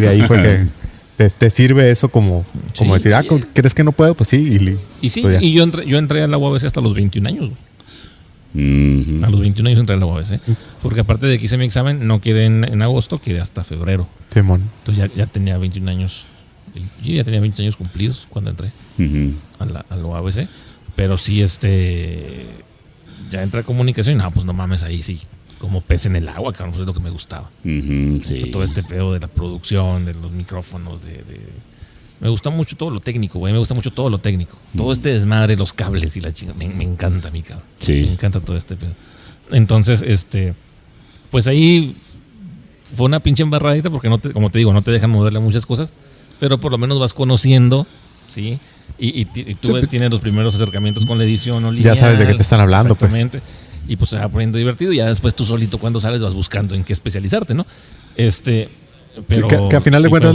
ahí fue que te sirve eso como decir, ¿crees que no puedo? Pues sí. Y sí, pues y yo entré a la UABC hasta los 21 años, güey. A los 21 años entré a la UABC. Porque aparte de que hice mi examen, no quedé en agosto, quedé hasta febrero. Simón. Entonces ya tenía 21 años. Yo ya tenía 20 años cumplidos cuando entré a la UABC. Pero sí, ya entré a comunicación y no, pues no mames, ahí sí. Como pez en el agua, cabrón, pues es lo que me gustaba. Sí. O sea, todo este pedo de la producción, de los micrófonos, me gusta mucho todo lo técnico, güey. Me gusta mucho todo lo técnico. Todo este desmadre, los cables y la chingada. Me encanta a mí, cabrón. Sí. Me encanta todo este pedo. Entonces, pues ahí fue una pinche embarradita porque como te digo, no te dejan moverle muchas cosas, pero por lo menos vas conociendo, ¿sí? Y tú tienes los primeros acercamientos con la edición o lineal. Ya sabes de qué te están hablando, pues. Exactamente. Y pues se va poniendo divertido y ya después tú solito cuando sales vas buscando en qué especializarte, ¿no? Pero que a final de cuentas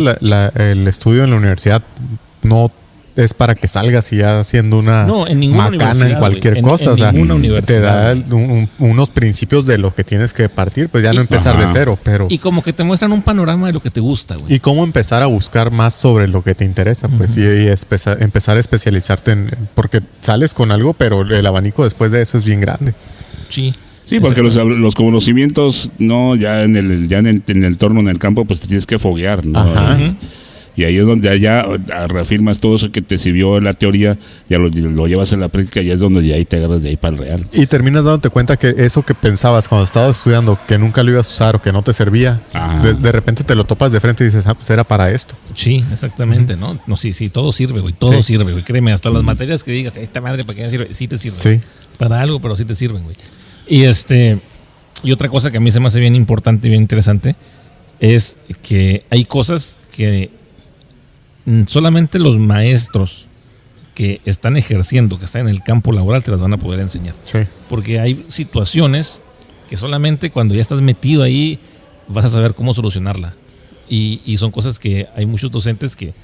el estudio en la universidad no es para que salgas y ya haciendo una macana en cualquier cosa. Te da unos principios de lo que tienes que partir, pues ya no empezar de cero, pero... Y como que te muestran un panorama de lo que te gusta, güey. Y cómo empezar a buscar más sobre lo que te interesa, pues, y empezar a especializarte porque sales con algo, pero el abanico después de eso es bien grande. Sí. Sí, porque los conocimientos, no, ya en el entorno, en el campo, pues te tienes que foguear, ¿no? Ajá. Y ahí es donde ya reafirmas todo eso que te sirvió en la teoría, ya lo llevas en la práctica y es donde ya ahí te agarras de ahí para el real. Y terminas dándote cuenta que eso que pensabas cuando estabas estudiando, que nunca lo ibas a usar o que no te servía, de repente te lo topas de frente y dices, pues era para esto. Sí, exactamente, ¿no? No, sí, todo sirve, güey, todo sirve, güey, créeme, hasta las materias que digas, esta madre, ¿para qué me sirve? Sí te sirve. Sí. Para algo, pero sí te sirven, güey. Y otra cosa que a mí se me hace bien importante y bien interesante es que hay cosas que solamente los maestros que están ejerciendo, que están en el campo laboral, te las van a poder enseñar. Sí. Porque hay situaciones que solamente cuando ya estás metido ahí vas a saber cómo solucionarla. Y son cosas que hay muchos docentes que...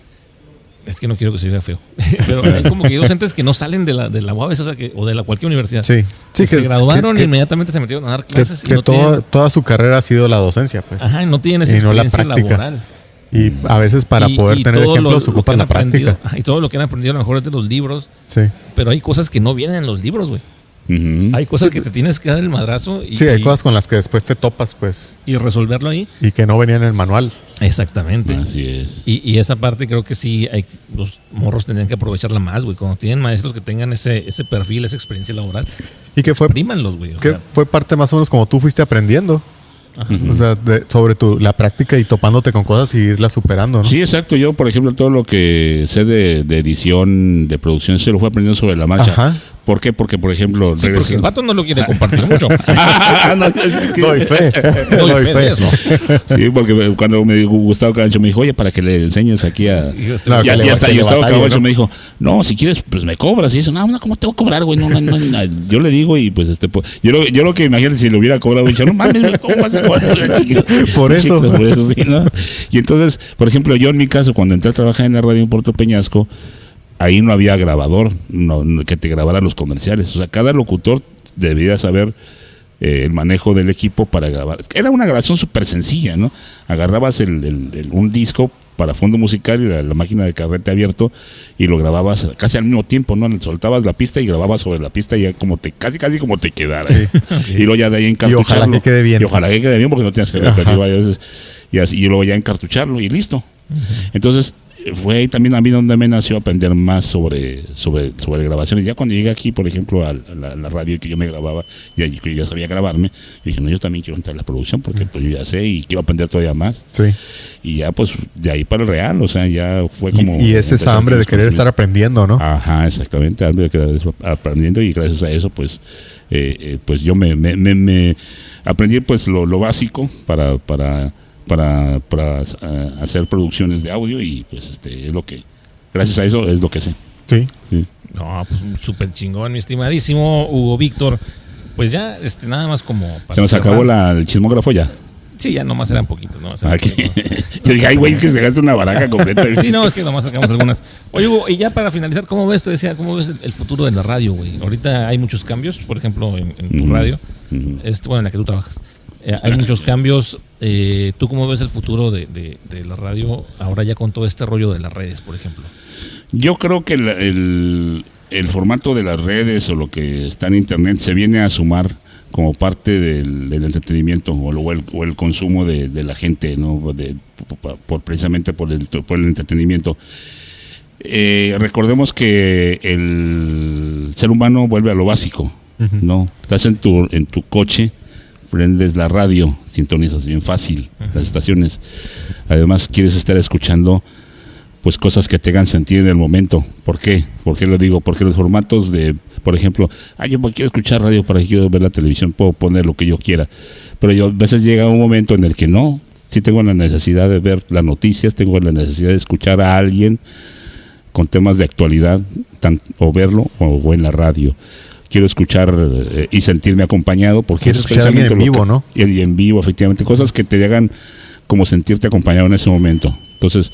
Es que no quiero que se vea feo. Pero hay como que hay docentes que no salen de la UABC, o de cualquier universidad. Sí. Que se graduaron y inmediatamente se metieron a dar clases. Que toda su carrera ha sido la docencia, pues. Ajá, y no tienen esa experiencia laboral. Y a veces para poder tener ejemplos ocupan la práctica. Y todo lo que han aprendido a lo mejor es de los libros. Sí. Pero hay cosas que no vienen en los libros, güey. Hay cosas que te tienes que dar el madrazo. Hay cosas con las que después te topas, pues. Y resolverlo ahí. Y que no venían en el manual. Exactamente. Así es. Y esa parte creo que sí, los morros tendrían que aprovecharla más, güey. Cuando tienen maestros que tengan ese perfil, esa experiencia laboral. Y que exprímanlos, güey. Fue parte más o menos como tú fuiste aprendiendo. Ajá. O sea, sobre la práctica y topándote con cosas y irlas superando, ¿no? Sí, exacto. Yo, por ejemplo, todo lo que sé de edición, de producción, se lo fui aprendiendo sobre la marcha. Ajá. ¿Por qué? Porque, por ejemplo... Sí, porque el vato no lo quiere compartir mucho. Doy fe de eso. Sí, porque cuando Gustavo Camacho me dijo, oye, para que le enseñes aquí a... No, ya está. Y Gustavo Camacho me dijo, no, si quieres, pues me cobras. Y eso, no, ¿cómo te voy a cobrar, güey? No. Yo le digo y pues yo lo que imagino si lo hubiera cobrado, no mames, ¿cómo vas a cobrar? Por eso. Por eso, sí, ¿no? Y entonces, por ejemplo, yo en mi caso, cuando entré a trabajar en la radio en Puerto Peñasco, ahí no había grabador que te grabara los comerciales. O sea, cada locutor debía saber el manejo del equipo para grabar. Era una grabación súper sencilla, ¿no? Agarrabas un disco para fondo musical y la máquina de carrete abierto y lo grababas casi al mismo tiempo, ¿no? Soltabas la pista y grababas sobre la pista y ya casi como te quedara. Sí. Y luego ya de ahí encartucharlo. Y ojalá que quede bien. Y ojalá que quede bien porque no tienes que repetir varias veces. Y luego ya encartucharlo y listo. Entonces... fue ahí también a mí donde me nació aprender más sobre grabaciones. Ya cuando llegué aquí, por ejemplo, a la radio que yo me grababa, que yo sabía grabarme, dije, no, yo también quiero entrar en la producción porque pues, yo ya sé y quiero aprender todavía más. Sí. Y ya pues de ahí para el real, o sea, ya fue como... Y es esa hambre de querer estar aprendiendo, ¿no? Ajá, exactamente, hambre de querer estar aprendiendo y gracias a eso pues yo me aprendí pues lo básico para hacer producciones de audio y pues es lo que, gracias a eso es lo que sé. Sí. No, pues súper chingón, mi estimadísimo Hugo Víctor. Pues ya, nada más como... Se nos acabó el chismógrafo ya. Sí, ya nomás eran poquitos, nomás eran Aquí. poquitos. Yo dije, ay, güey, que se gasta una baraja completa. Sí, no, es que nomás sacamos algunas. Oye, Hugo, y ya para finalizar, ¿cómo ves? Te decía, ¿cómo ves el futuro de la radio, güey? Ahorita hay muchos cambios, por ejemplo, en tu radio, bueno, en la que tú trabajas. Hay muchos cambios. ¿Tú cómo ves el futuro de la radio ahora ya con todo este rollo de las redes, por ejemplo? Yo creo que el formato de las redes o lo que está en internet se viene a sumar como parte del entretenimiento o el consumo de la gente, ¿no? Precisamente por el entretenimiento. Recordemos que el ser humano vuelve a lo básico, ¿no? Estás en tu coche, prendes la radio, sintonizas bien fácil las estaciones. Además quieres estar escuchando pues cosas que te hagan sentir en el momento. ¿Por qué? ¿Por qué lo digo? Porque los formatos por ejemplo, yo quiero escuchar radio para que quiero ver la televisión, puedo poner lo que yo quiera. Pero yo a veces llega un momento en el que no, sí tengo la necesidad de ver las noticias, tengo la necesidad de escuchar a alguien con temas de actualidad, o verlo o en la radio. Quiero escuchar y sentirme acompañado, porque quiero escuchar a alguien en vivo, ¿no? Y en vivo, efectivamente, cosas que te hagan como sentirte acompañado en ese momento. Entonces,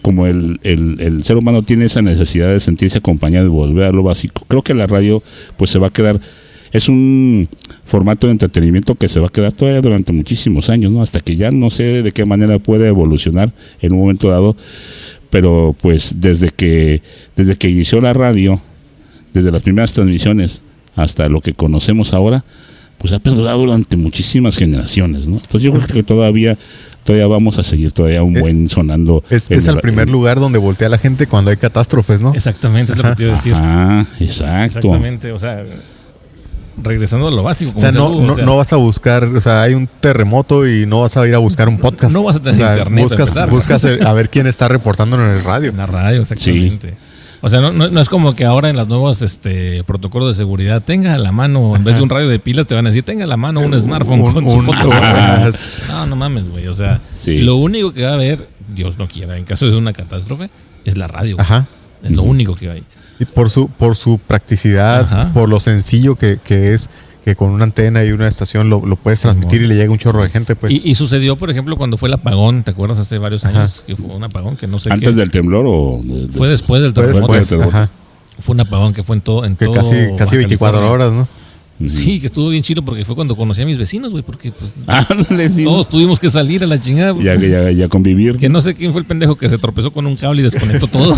como el ser humano tiene esa necesidad de sentirse acompañado y volver a lo básico, creo que la radio pues se va a quedar, es un formato de entretenimiento que se va a quedar todavía durante muchísimos años, ¿no? Hasta que ya no sé de qué manera puede evolucionar en un momento dado, pero pues desde que inició la radio, desde las primeras transmisiones hasta lo que conocemos ahora, pues ha perdurado durante muchísimas generaciones, ¿no? Entonces yo creo que todavía vamos a seguir todavía un buen sonando. Es el primer lugar donde voltea la gente cuando hay catástrofes, ¿no? Exactamente, es lo que te iba a decir. Ah, exacto. Exactamente, o sea, regresando a lo básico. O sea, no vas a buscar, o sea, hay un terremoto y no vas a ir a buscar un podcast. No vas a tener internet. Buscas a ver quién está reportando en el radio. En la radio, exactamente. Sí. O sea, no es como que ahora en los nuevos protocolos de seguridad tenga a la mano, en vez de un radio de pilas, te van a decir, tenga a la mano un smartphone con su foto. No mames, güey. O sea, lo único que va a haber, Dios no quiera, en caso de una catástrofe, es la radio. Ajá. Es lo único que hay. Y por su practicidad, por lo sencillo que es, que con una antena y una estación lo puedes transmitir y le llega un chorro de gente, pues. Y sucedió, por ejemplo, cuando fue el apagón, ¿te acuerdas? Hace varios años que fue un apagón que no sé ¿Antes del temblor o...? Fue después del terremoto. Ajá. Fue un apagón que fue en todo que casi 24 horas, ¿no? Sí, que estuvo bien chido porque fue cuando conocí a mis vecinos, güey, porque pues sí. Todos tuvimos que salir a la chingada. Ya convivir. Que no sé quién fue el pendejo que se tropezó con un cable y desconectó todo.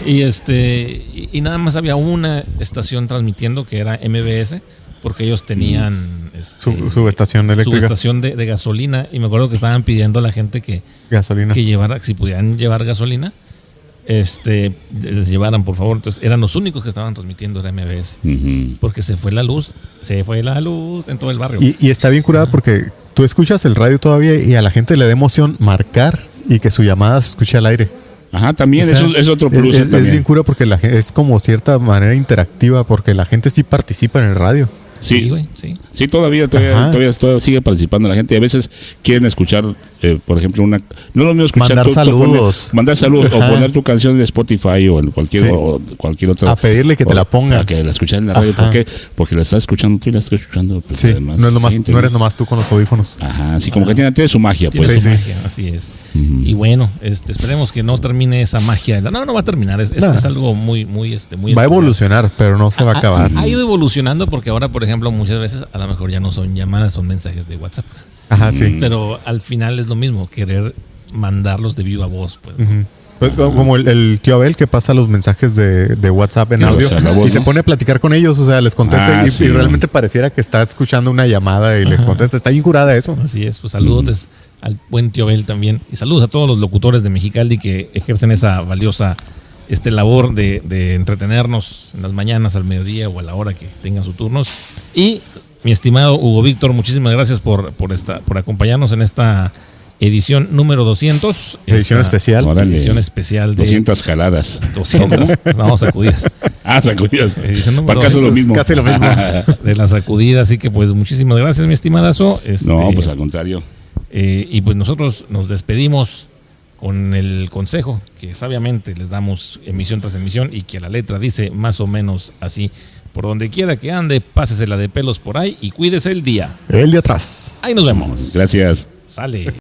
Y nada más había una estación transmitiendo que era MBS, porque ellos tenían su estación eléctrica. Su estación de gasolina, y me acuerdo que estaban pidiendo a la gente que llevara, si pudieran llevar gasolina, les llevaran, por favor. Entonces eran los únicos que estaban transmitiendo, era MBS, porque se fue la luz en todo el barrio. Y está bien curada porque tú escuchas el radio todavía y a la gente le da emoción marcar y que su llamada se escuche al aire. Ajá, también, o sea, eso es otro plus. Es bien cura porque es como cierta manera interactiva, porque la gente sí participa en el radio. Sí, güey, sí. Sí, todavía sigue participando la gente. A veces quieren escuchar, por ejemplo, no es lo mismo escuchar. Mandar saludos o poner tu canción de Spotify o en cualquier otra. A pedirle que te la ponga. A que la escuchen en la radio. ¿Por qué? Porque la estás escuchando tú y la estás escuchando. Pues, sí, además, no eres nomás tú con los audífonos. Ajá, sí, como que tiene su magia, pues. Tiene su magia, así es. Y bueno, esperemos que no termine esa magia. No va a terminar. Es algo muy va especial. a evolucionar, pero no se va a acabar. Ha ido evolucionando porque ahora, por ejemplo, muchas veces a lo mejor ya no son llamadas, son mensajes de WhatsApp. Ajá, sí. Pero al final es lo mismo, querer mandarlos de viva voz, pues. Pues, como el tío Abel que pasa los mensajes de WhatsApp en audio y se pone a platicar con ellos, o sea, les contesta y realmente pareciera que está escuchando una llamada y les contesta. Está bien curada eso. Así es, pues saludos al buen tío Abel también. Y saludos a todos los locutores de Mexicali que ejercen esa valiosa labor de entretenernos en las mañanas, al mediodía o a la hora que tengan sus turnos. Y mi estimado Hugo Víctor, muchísimas gracias por acompañarnos en esta edición número 200. Edición especial. Órale. Edición especial de 200 jaladas. 200. No, sacudidas. Sacudidas. Para caso lo mismo. Casi lo mismo. De la sacudida. Así que pues muchísimas gracias, mi estimadazo. No, pues al contrario. Y pues nosotros nos despedimos con el consejo que sabiamente les damos emisión tras emisión y que la letra dice más o menos así. Por donde quiera que ande, pásesela de pelos por ahí y cuídese el día. El de atrás. Ahí nos vemos. Gracias. Sale.